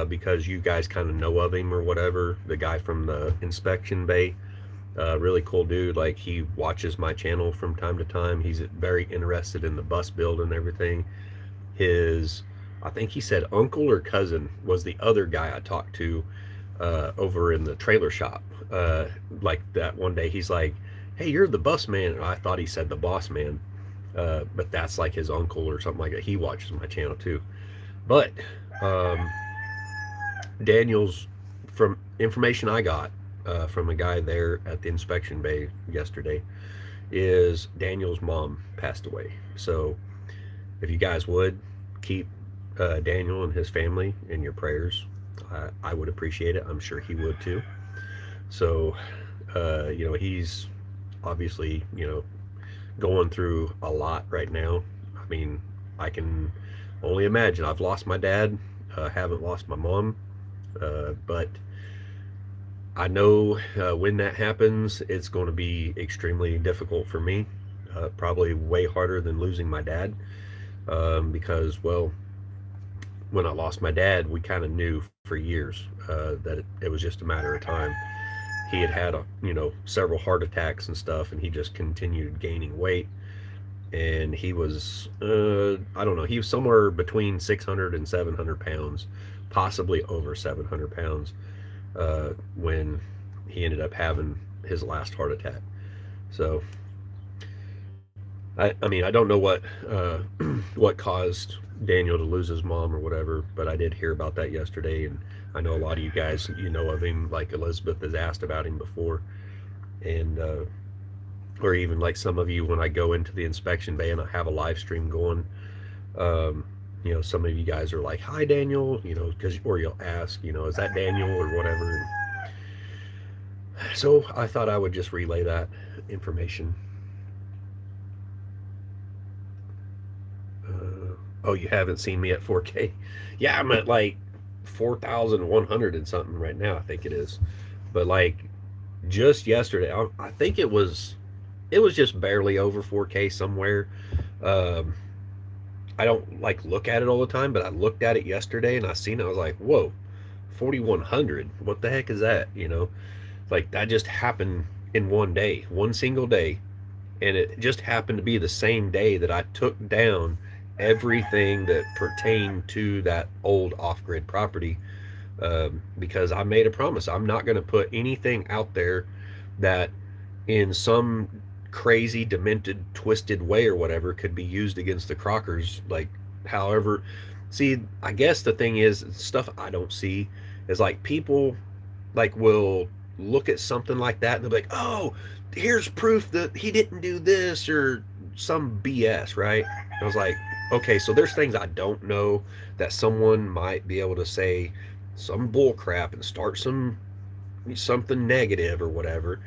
because you guys kind of know of him or whatever. The guy from the inspection bay, really cool dude. Like, he watches my channel from time to time. He's very interested in the bus build and everything. His, I think he said uncle or cousin was the other guy I talked to over in the trailer shop. Like that one day, he's like, "Hey, you're the bus man." And I thought he said the boss man, but that's like his uncle or something like that. He watches my channel too. But um, Daniel's, from information I got from a guy there at the inspection bay yesterday, is Daniel's mom passed away. So if you guys would keep Daniel and his family in your prayers, I would appreciate it. I'm sure he would too. So, he's obviously, going through a lot right now. I mean, I can only imagine. I've lost my dad, haven't lost my mom, but I know when that happens, it's going to be extremely difficult for me. Probably way harder than losing my dad, because, well, when I lost my dad, we kind of knew for years that it was just a matter of time. He had several heart attacks and stuff, and he just continued gaining weight. And he was, I don't know, he was somewhere between 600 and 700 pounds, possibly over 700 pounds, when he ended up having his last heart attack. So, I mean, I don't know what what caused Daniel to lose his mom or whatever, but I did hear about that yesterday, and I know a lot of you guys, of him, like Elizabeth has asked about him before, and or even like some of you, when I go into the inspection bay and I have a live stream going, some of you guys are like, "Hi, Daniel," or you'll ask, "Is that Daniel?" or whatever. So I thought I would just relay that information. Oh, you haven't seen me at 4K? Yeah, I'm at like 4,100 and something right now, I think it is. But like just yesterday, I think it was just barely over 4K somewhere. I don't like look at it all the time, but I looked at it yesterday and I seen it. I was like, whoa, 4,100. What the heck is that? Like, that just happened in one day, one single day. And it just happened to be the same day that I took down everything that pertained to that old off-grid property, because I made a promise. I'm not going to put anything out there that in some crazy, demented, twisted way or whatever could be used against the Crockers. Like, however, see, I guess the thing is, stuff I don't see is like people like will look at something like that and they'll be like, "Oh, here's proof that he didn't do this," or some BS, right? I was like, okay, so there's things I don't know that someone might be able to say some bull crap and start something negative or whatever.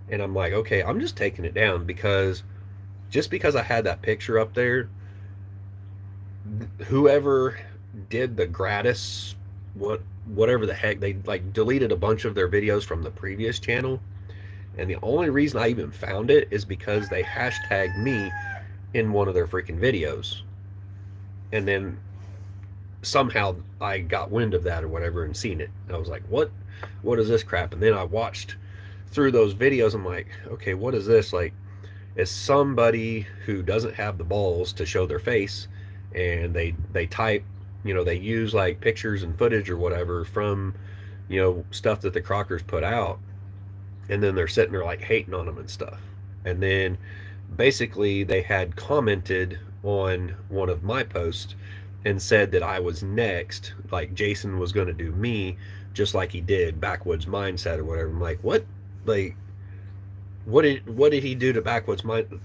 And I'm like, okay, I'm just taking it down, because just because I had that picture up there, whoever did the gratis, whatever the heck, they like deleted a bunch of their videos from the previous channel. And the only reason I even found it is because they hashtagged me in one of their freaking videos. And then somehow I got wind of that or whatever and seen it. I was like, what is this crap? And then I watched through those videos. I'm like, okay, what is this? Like, it's somebody who doesn't have the balls to show their face, and they type, they use like pictures and footage or whatever from, stuff that the Crockers put out. And then they're sitting there like hating on them and stuff. And then basically they had commented on one of my posts and said that I was next, like Jason was going to do me just like he did Backwoods Mindset or whatever. I'm like, what? Like, what did he do to Backwoods Mindset?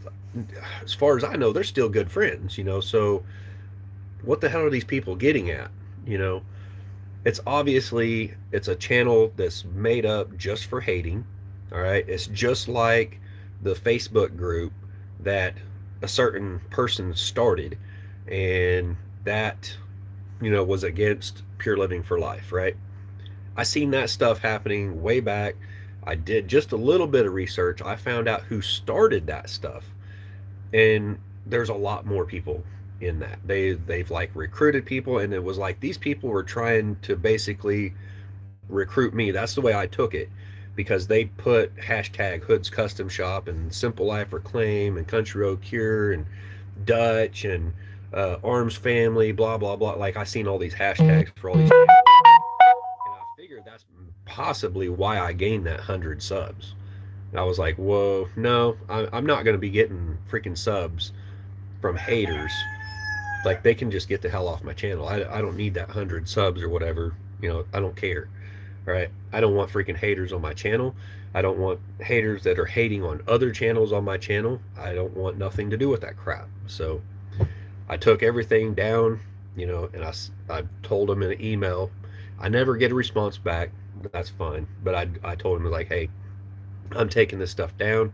As far as I know, they're still good friends, so what the hell are these people getting at? It's obviously, it's a channel that's made up just for hating. All right, it's just like the Facebook group that a certain person started, and that, was against Pure Living for Life, right? I seen that stuff happening way back. I did just a little bit of research. I found out who started that stuff, and there's a lot more people in that. They've like recruited people, and it was like these people were trying to basically recruit me. That's the way I took it, because they put hashtag Hood's Custom Shop and Simple Life Reclaim and Country Road Cure and Dutch and Arms Family, blah blah blah. Like I seen all these hashtags for all these, and I figured that's possibly why I gained that 100 subs. And I was like, whoa, no, I'm not going to be getting freaking subs from haters. Like they can just get the hell off my channel. I don't need that 100 subs or whatever. You know, I don't care. Right? I don't want freaking haters on my channel. I don't want haters that are hating on other channels on my channel. I don't want nothing to do with that crap. So I took everything down, you know, and I told them in an email. I never get a response back. That's fine. But I told them, like, hey, I'm taking this stuff down.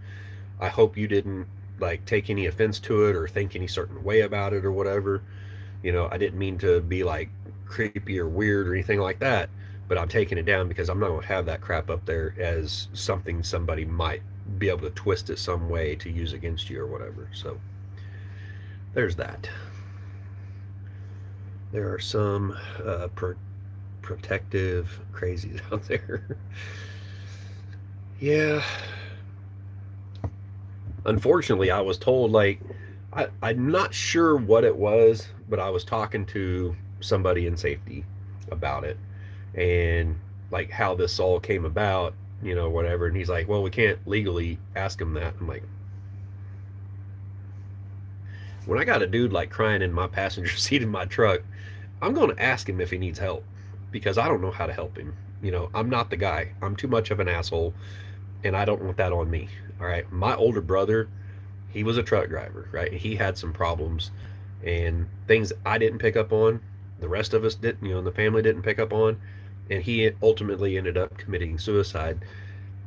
I hope you didn't like take any offense to it or think any certain way about it or whatever. You know, I didn't mean to be like creepy or weird or anything like that, but I'm taking it down because I'm not going to have that crap up there as something somebody might be able to twist it some way to use against you or whatever. So there's that. There are some protective crazies out there. Yeah. Unfortunately, I was told, like, I'm not sure what it was, but I was talking to somebody in safety about it and like how this all came about, you know, whatever. And he's like, well, we can't legally ask him that. I'm like, when I got a dude like crying in my passenger seat in my truck, I'm going to ask him if he needs help, because I don't know how to help him. You know, I'm not the guy. I'm too much of an asshole, and I don't want that on me. All right. My older brother, he was a truck driver, right? He had some problems and things I didn't pick up on. The rest of us didn't, you know, the family didn't pick up on. And he ultimately ended up committing suicide.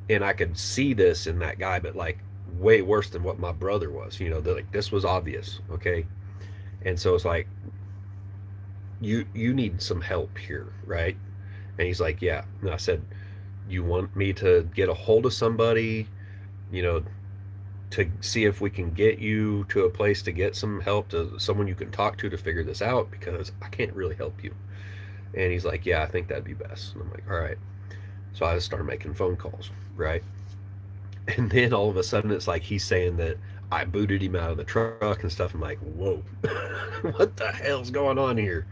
And I could see this in that guy, but like way worse than what my brother was. You know, like this was obvious, okay? And so it's like, you need some help here, right? And he's like, yeah. And I said, you want me to get a hold of somebody, you know, to see if we can get you to a place to get some help, to someone you can talk to figure this out, because I can't really help you. And he's like, yeah, I think that'd be best. And I'm like, all right. So I just started making phone calls, right? And then all of a sudden it's like he's saying that I booted him out of the truck and stuff. I'm like, whoa, what the hell's going on here?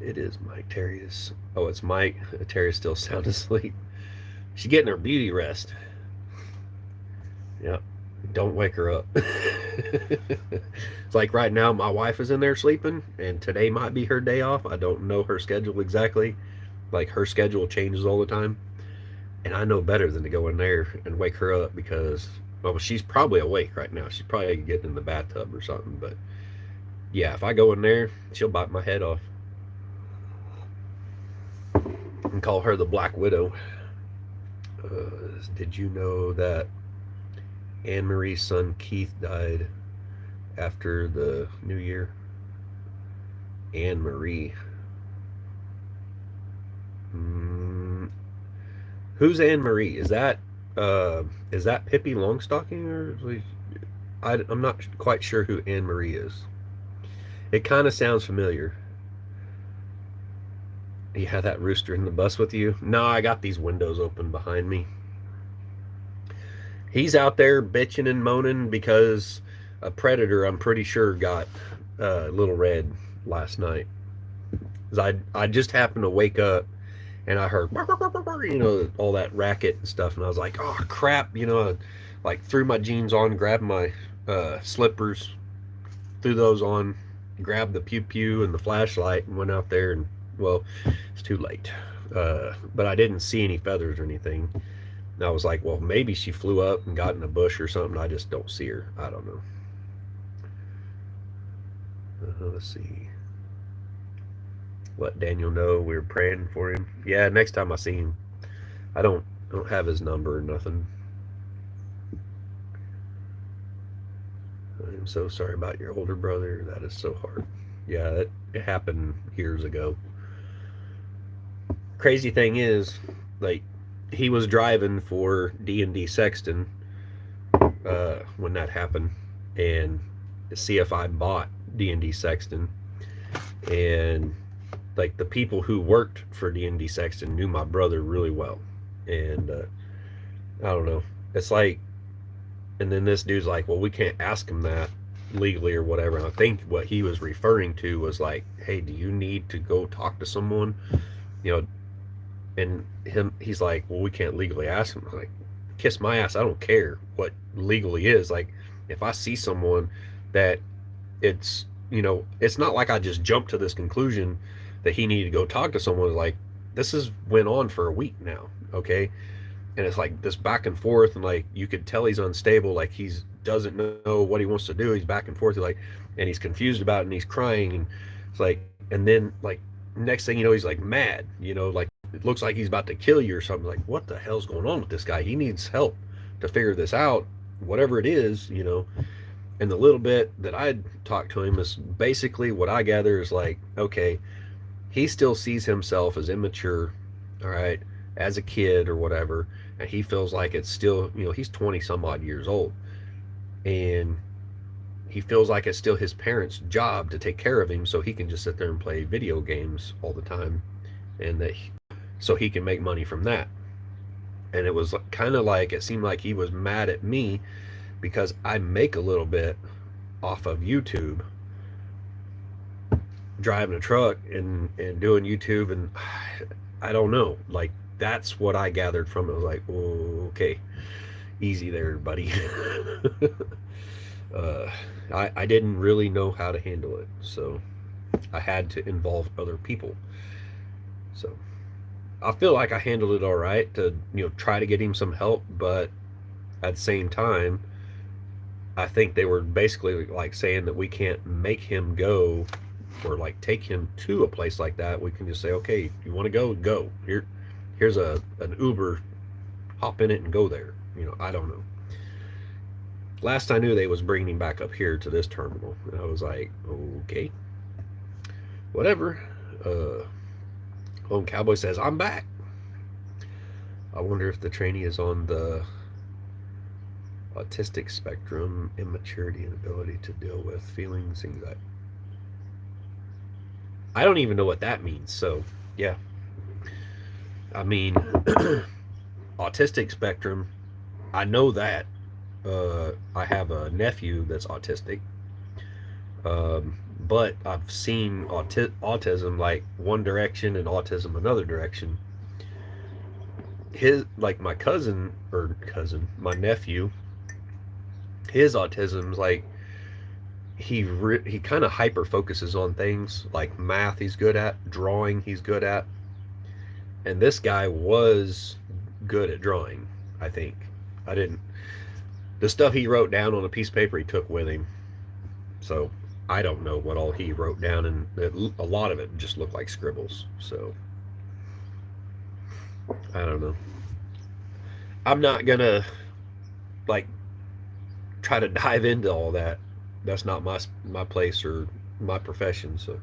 It is Mike. Terry is, oh, it's Mike. Terry's still sound asleep. She's getting her beauty rest. Yep. Don't wake her up. It's like right now my wife is in there sleeping, and today might be her day off. I don't know her schedule exactly. Like her schedule changes all the time. And I know better than to go in there and wake her up, because, well, she's probably awake right now. She's probably getting in the bathtub or something. But yeah, if I go in there, she'll bite my head off. And call her the Black Widow. Did you know that Anne Marie's son Keith died after the New Year? Anne Marie. Who's Anne Marie? Is that Pippi Longstocking, or I'm not quite sure who Anne Marie is. It kind of sounds familiar. You had that rooster in the bus with you? No, I got these windows open behind me. He's out there bitching and moaning because a predator, I'm pretty sure, got Little Red last night. I just happened to wake up and I heard, you know, all that racket and stuff, and I was like, oh crap, you know, I, like, threw my jeans on, grabbed my slippers, threw those on, grabbed the pew pew and the flashlight, and went out there, and well, it's too late. But I didn't see any feathers or anything. And I was like, well, maybe she flew up and got in a bush or something. I just don't see her. I don't know. Let's see. Let Daniel know we were praying for him. Yeah, next time I see him. I don't have his number or nothing. I'm so sorry about your older brother. That is so hard. Yeah, it happened years ago. Crazy thing is, like, he was driving for D&D Sexton when that happened, and CFI bought D&D Sexton, and like the people who worked for D&D Sexton knew my brother really well, and I don't know. It's like, and then this dude's like, well, we can't ask him that legally or whatever. And I think what he was referring to was like, hey, do you need to go talk to someone? You know, and he's like, well, we can't legally ask him. I'm like, kiss my ass. I don't care what legally is. Like, if I see someone that it's, you know, it's not like I just jumped to this conclusion that he needed to go talk to someone. Like, this has went on for a week now. Okay. And it's like this back and forth, and like you could tell he's unstable, like he's doesn't know what he wants to do. He's back and forth, like, and he's confused about it, and he's crying, and it's like, and then like next thing you know, he's like mad, you know, like it looks like he's about to kill you or something. Like, what the hell's going on with this guy? He needs help to figure this out, whatever it is, you know. And the little bit that I'd talked to him is basically what I gather is like, okay, he still sees himself as immature, all right, as a kid or whatever, and he feels like it's still, you know, he's 20 some odd years old, and he feels like it's still his parents' job to take care of him, so he can just sit there and play video games all the time, and that so he can make money from that. And it was kind of like, it seemed like he was mad at me because I make a little bit off of YouTube, driving a truck and doing YouTube, and I don't know, like that's what I gathered from it. I was like, oh, okay, easy there, buddy. I didn't really know how to handle it, so I had to involve other people. So I feel like I handled it all right to, you know, try to get him some help, but at the same time, I think they were basically like saying that we can't make him go or like take him to a place like that. We can just say, okay, you want to go here's an Uber, hop in it and go there. You know, I don't know. Last I knew, they was bringing him back up here to this terminal, and I was like, okay, whatever. Home Cowboy says, I'm back. I wonder if the trainee is on the autistic spectrum, immaturity and ability to deal with feelings, anxiety. I don't even know what that means. So yeah, I mean, autistic spectrum, I know that. I have a nephew that's autistic, but I've seen autism like one direction and autism another direction. His, like my my nephew, his autism's like he kind of hyper focuses on things like math he's good at, drawing he's good at, and this guy was good at drawing. I think I didn't. The stuff he wrote down on a piece of paper he took with him, so I don't know what all he wrote down, and a lot of it just looked like scribbles. So I don't know. I'm not gonna like try to dive into all that. That's not my place or my profession. So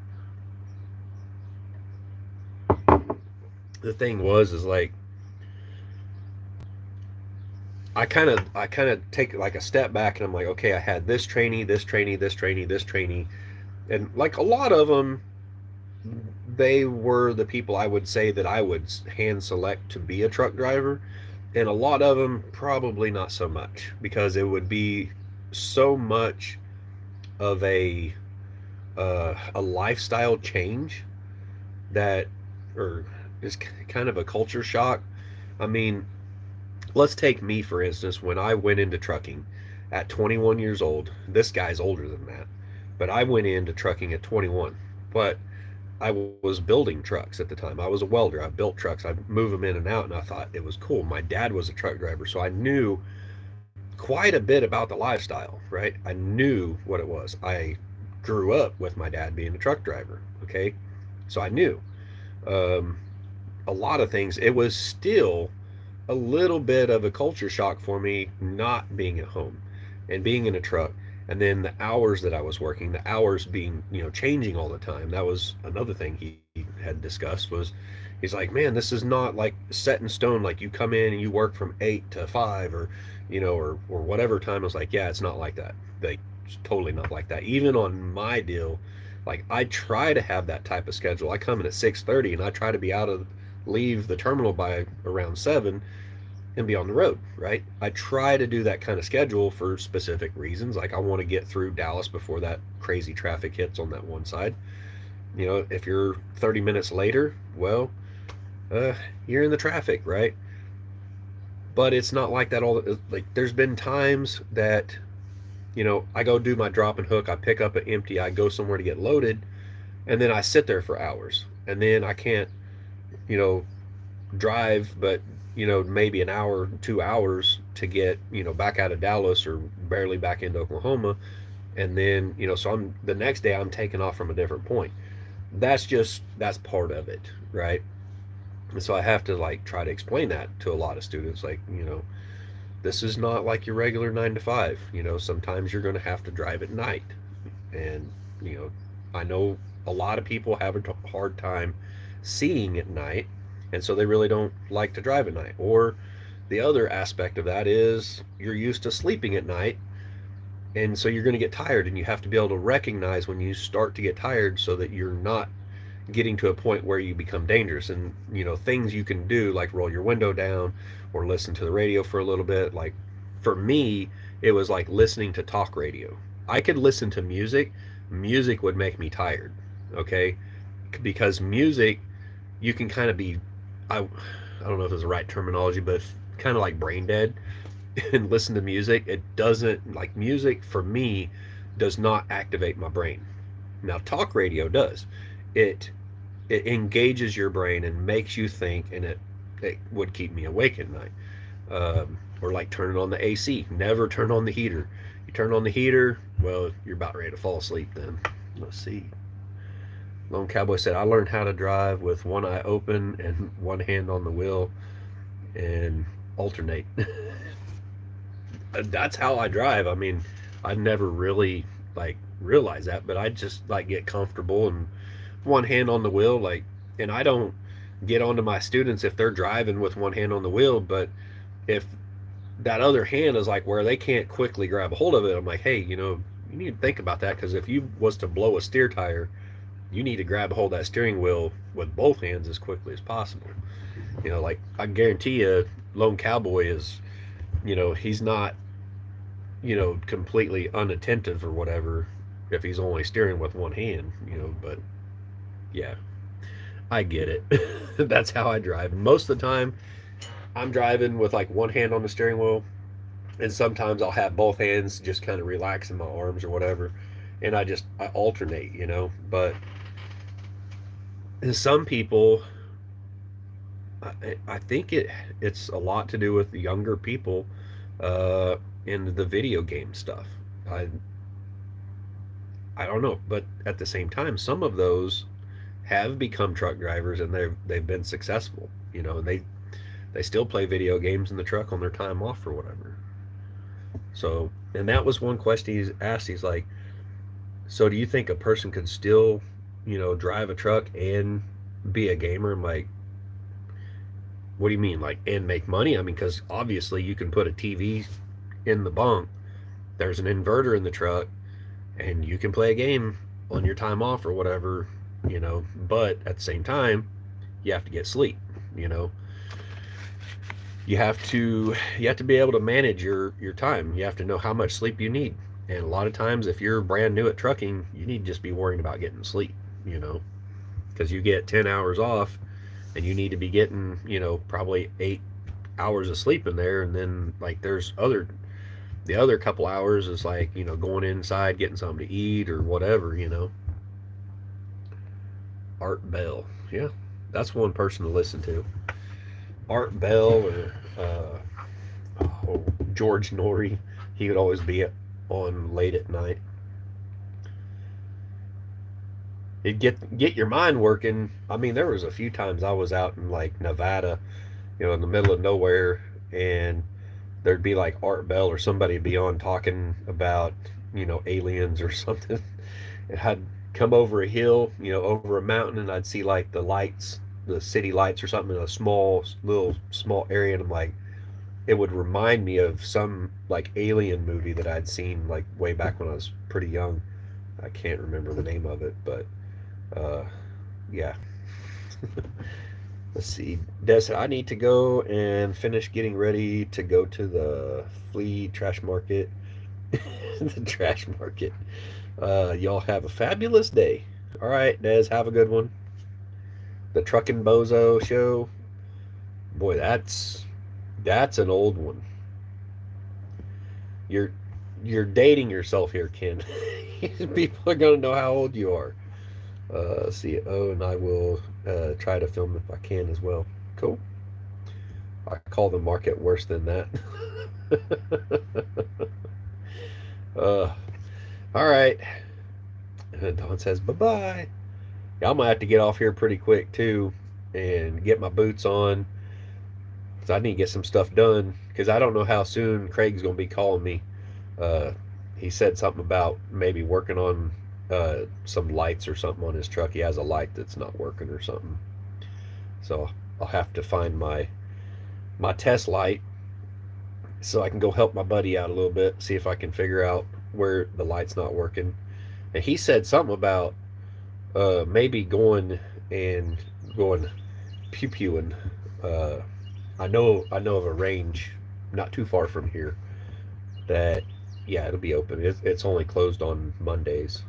the thing is like I kind of take like a step back, and I'm like, okay, I had this trainee, this trainee, this trainee, this trainee, and like a lot of them, they were the people I would say that I would hand select to be a truck driver, and a lot of them probably not so much, because it would be so much of a lifestyle change that, or is kind of a culture shock. I mean, let's take me, for instance. When I went into trucking at 21 years old, this guy's older than that, but I went into trucking at 21. But I was building trucks at the time. I was a welder. I built trucks. I'd move them in and out, and I thought it was cool. My dad was a truck driver, so I knew quite a bit about the lifestyle, right? I knew what it was. I grew up with my dad being a truck driver, okay? So I knew a lot of things. It was still a little bit of a culture shock for me not being at home and being in a truck, and then the hours that I was working, the hours being, you know, changing all the time. That was another thing he had discussed was, he's like, man, this is not like set in stone. Like you come in and you work from 8 to 5, or or whatever time. I was like, yeah, it's not like that. Like it's totally not like that. Even on my deal, like I try to have that type of schedule. I come in at 6:30 and I try to be leave the terminal by around 7 and be on the road, right? I try to do that kind of schedule for specific reasons. Like I want to get through Dallas before that crazy traffic hits on that one side. If you're 30 minutes later, well, you're in the traffic, right? But it's not like that like there's been times that, I go do my drop and hook, I pick up an empty, I go somewhere to get loaded, and then I sit there for hours. And then I can't, you know, drive, but maybe an hour, 2 hours to get back out of Dallas or barely back into Oklahoma, and then so I'm the next day I'm taking off from a different point. That's part of it, right? And so I have to like try to explain that to a lot of students, like this is not like your regular 9 to 5. Sometimes you're going to have to drive at night, and I know a lot of people have a hard time seeing at night, and so they really don't like to drive at night. Or the other aspect of that is you're used to sleeping at night, and so you're going to get tired, and you have to be able to recognize when you start to get tired so that you're not getting to a point where you become dangerous. And things you can do like roll your window down or listen to the radio for a little bit. Like for me, it was like listening to talk radio. I could listen to music would make me tired, okay? Because music, you can kind of be, I don't know if it's the right terminology, but kind of like brain dead and listen to music. It doesn't, like music for me does not activate my brain. Now talk radio does. It engages your brain and makes you think, and it would keep me awake at night. Or like turning on the AC. Never turn on the heater. You turn on the heater, well, you're about ready to fall asleep then. Let's see. Lone Cowboy said, I learned how to drive with one eye open and one hand on the wheel and alternate. That's how I drive. I mean, I never really like realize that, but I just like get comfortable and one hand on the wheel, like, and I don't get onto my students if they're driving with one hand on the wheel, but if that other hand is like where they can't quickly grab a hold of it, I'm like, hey, you need to think about that, because if you was to blow a steer tire, you need to grab a hold of that steering wheel with both hands as quickly as possible. Like I guarantee you, Lone Cowboy is, he's not, completely unattentive or whatever if he's only steering with one hand, but yeah, I get it. That's how I drive. Most of the time, I'm driving with like one hand on the steering wheel, and sometimes I'll have both hands just kind of relax in my arms or whatever, and I alternate, But some people, I think it's a lot to do with the younger people in the video game stuff. I don't know, but at the same time, some of those have become truck drivers and they've been successful, and they still play video games in the truck on their time off or whatever. So, and that was one question he's asked. He's like, so do you think a person could still, drive a truck and be a gamer? I'm like, what do you mean, like, and make money? I mean, because obviously you can put a TV in the bunk, there's an inverter in the truck, and you can play a game on your time off or whatever, but at the same time, you have to get sleep, you have to be able to manage your time. You have to know how much sleep you need. And a lot of times, if you're brand new at trucking, you need to just be worrying about getting sleep, because you get 10 hours off and you need to be getting, probably 8 hours of sleep in there. And then like the other couple hours is like, going inside, getting something to eat or whatever, Art Bell. Yeah, that's one person to listen to. Art Bell or George Norrie. He would always be on late at night. It'd get your mind working. I mean, there was a few times I was out in like Nevada, in the middle of nowhere, and there'd be like Art Bell or somebody be on talking about, aliens or something. And come over a hill, over a mountain, and I'd see like the lights, the city lights or something in a small area, and I'm like, it would remind me of some like alien movie that I'd seen like way back when I was pretty young. I can't remember the name of it, but uh, yeah. Let's see. Des, I need to go and finish getting ready to go to the flea trash market. The trash market. Y'all have a fabulous day. All right, Des, have a good one. The Truckin' Bozo show. Boy, that's an old one. You're you're dating yourself here, Ken. People are gonna know how old you are. See, oh, and I will try to film if I can as well. Cool. I call the market worse than that. uh, all right. Don says bye bye. Yeah, I'm gonna have to get off here pretty quick too, and get my boots on. Cause I need to get some stuff done. Cause I don't know how soon Craig's gonna be calling me. Uh, he said something about maybe working on some lights or something on his truck. He has a light that's not working or something. So I'll have to find my test light so I can go help my buddy out a little bit, see if I can figure out where the light's not working. And he said something about maybe going pew pewing. I know of a range not too far from here that, yeah, it'll be open. It's only closed on Mondays.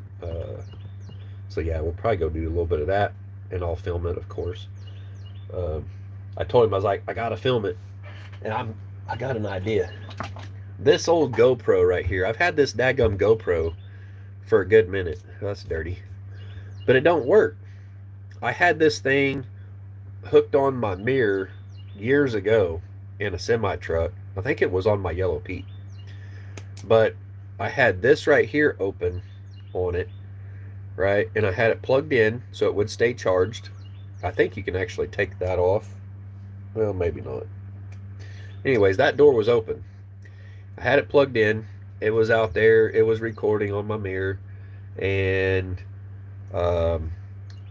So yeah, we'll probably go do a little bit of that, and I'll film it, of course. Um, I told him, I was like, I gotta film it, and I got an idea. This old GoPro right here. I've had this daggum GoPro for a good minute. That's dirty, but it don't work. I had this thing hooked on my mirror years ago in a semi truck. I think it was on my Yellow Pete, but I had this right here open on it, right, and I had it plugged in so it would stay charged. I think you can actually take that off. Well, maybe not. Anyways, that door was open. I had it plugged in. It was out there. It was recording on my mirror, and um,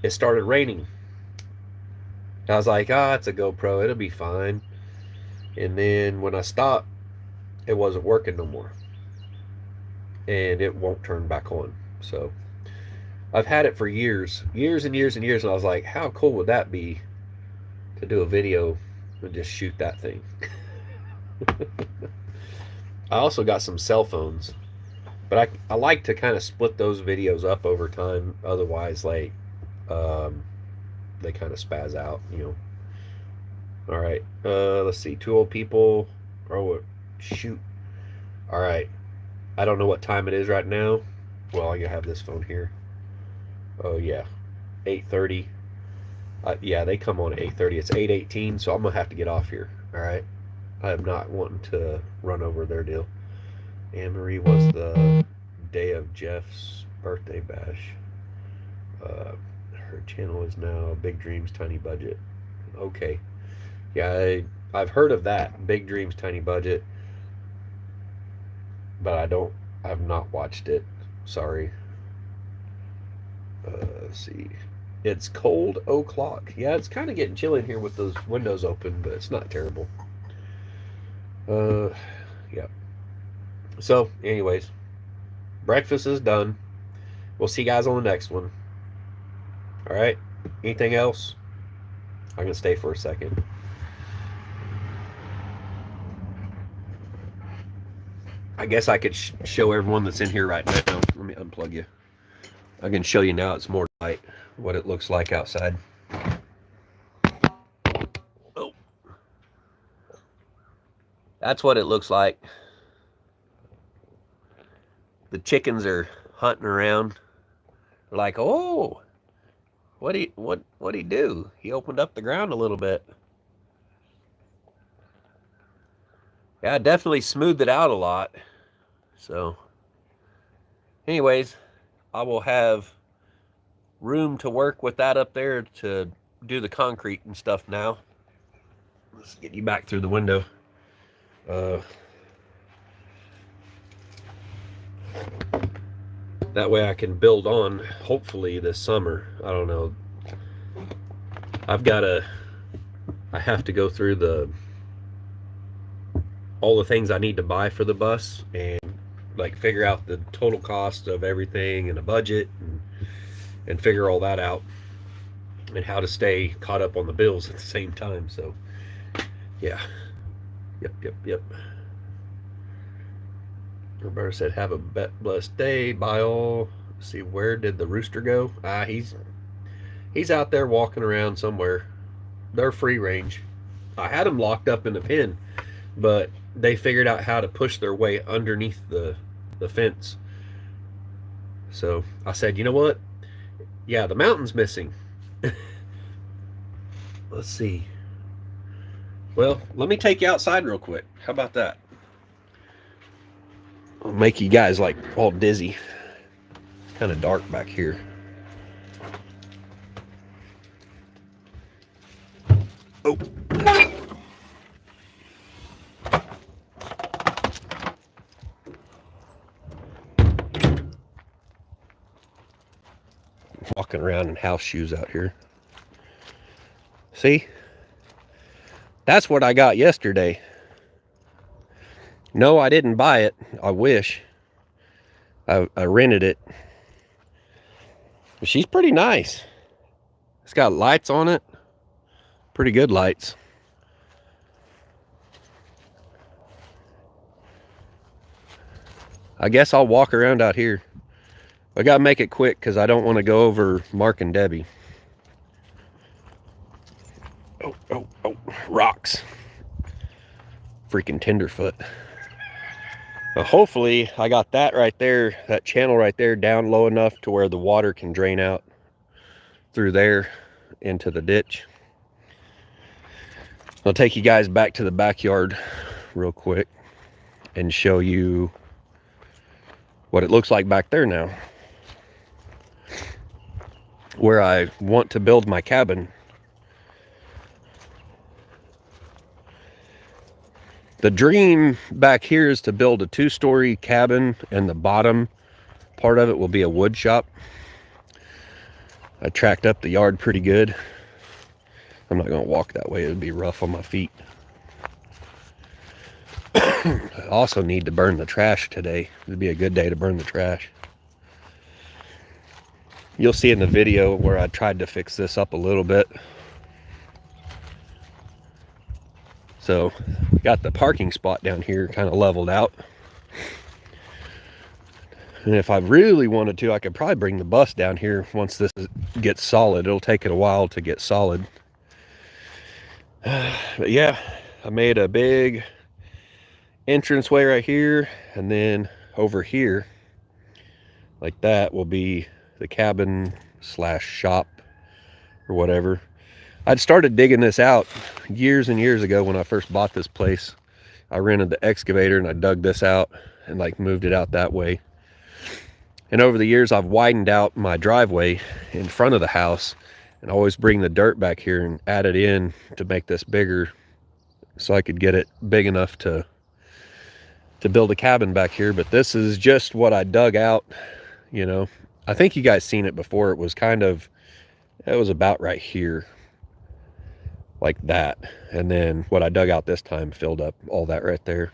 it started raining. I was like, ah, it's a GoPro. It'll be fine. And then when I stopped, it wasn't working no more, and it won't turn back on. So I've had it for years, years and years and years, and I was like, how cool would that be to do a video and just shoot that thing? I also got some cell phones, but I like to kind of split those videos up over time. Otherwise, like, they kind of spaz out. All right. Let's see. Two old people. Oh, shoot. All right. I don't know what time it is right now. Well, I have this phone here. Oh yeah, 8:30. Yeah, they come on at 8:30. It's 8:18, so I'm gonna have to get off here. All right. I'm not wanting to run over their deal. Anne Marie was the day of Jeff's birthday bash. Her channel is now Big Dreams Tiny Budget. Okay. Yeah, I've heard of that, Big Dreams Tiny Budget, but I've not watched it. Sorry. Let's see. It's cold o'clock. Yeah, it's kind of getting chilly in here with those windows open, but it's not terrible. Yeah. So, anyways, breakfast is done. We'll see you guys on the next one. All right. Anything else? I'm gonna stay for a second. I guess I could show everyone that's in here right now. Let me unplug you. I can show you now. It's more light what it looks like outside. Oh, that's what it looks like. The chickens are hunting around. They're like, oh, what he do? He opened up the ground a little bit. Yeah, definitely smoothed it out a lot. So, anyways, I will have room to work with that up there to do the concrete and stuff now. Let's get you back through the window. That way I can build on, hopefully this summer. I don't know. I have to go through all the things I need to buy for the bus and like figure out the total cost of everything and a budget and figure all that out and how to stay caught up on the bills at the same time. So yeah. Yep. Roberta said, have a blessed day. Bye all. Let's see, where did the rooster go? He's out there walking around somewhere. They're free range. I had them locked up in the pen, but they figured out how to push their way underneath the fence. So I said, you know what? Yeah, the mountain's missing. Let's see. Well, let me take you outside real quick. How about that? I'll make you guys like all dizzy. Kind of dark back here. Oh. Walking around in house shoes out here. See? That's what I got yesterday. No, I didn't buy it. I wish. I rented it. But she's pretty nice. It's got lights on it. Pretty good lights. I guess I'll walk around out here. I gotta make it quick because I don't want to go over Mark and Debbie. Oh, rocks. Freaking tenderfoot. But hopefully I got that right there, that channel right there down low enough to where the water can drain out through there into the ditch. I'll take you guys back to the backyard real quick and show you what it looks like back there now, where I want to build my cabin. The dream back here is to build a 2-story cabin, and the bottom part of it will be a wood shop. I tracked up the yard pretty good. I'm not going to walk that way. It would be rough on my feet. I also need to burn the trash today. It would be a good day to burn the trash. You'll see in the video where I tried to fix this up a little bit. So, got the parking spot down here kind of leveled out. And if I really wanted to, I could probably bring the bus down here once this gets solid. It'll take it a while to get solid. But yeah, I made a big entranceway right here, and then over here, like that, will be the cabin slash shop or whatever. I'd started digging this out years and years ago when I first bought this place. I rented the excavator and I dug this out and like moved it out that way. And over the years, I've widened out my driveway in front of the house and always bring the dirt back here and add it in to make this bigger so I could get it big enough to build a cabin back here. But this is just what I dug out, you know. I think you guys seen it before. It was about right here, like that. And then what I dug out this time filled up all that right there.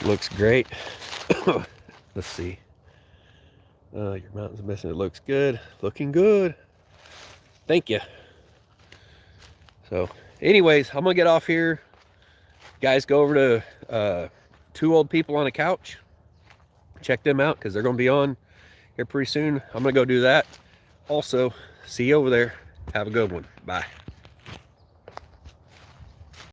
Looks great. Let's see. Your mountain's missing. It looks good. Looking good. Thank you. So anyways, I'm gonna get off here. Guys, go over to Two Old People on a Couch. Check them out because they're gonna be on here pretty soon. I'm gonna go do that. Also, see you over there. Have a good one. Bye.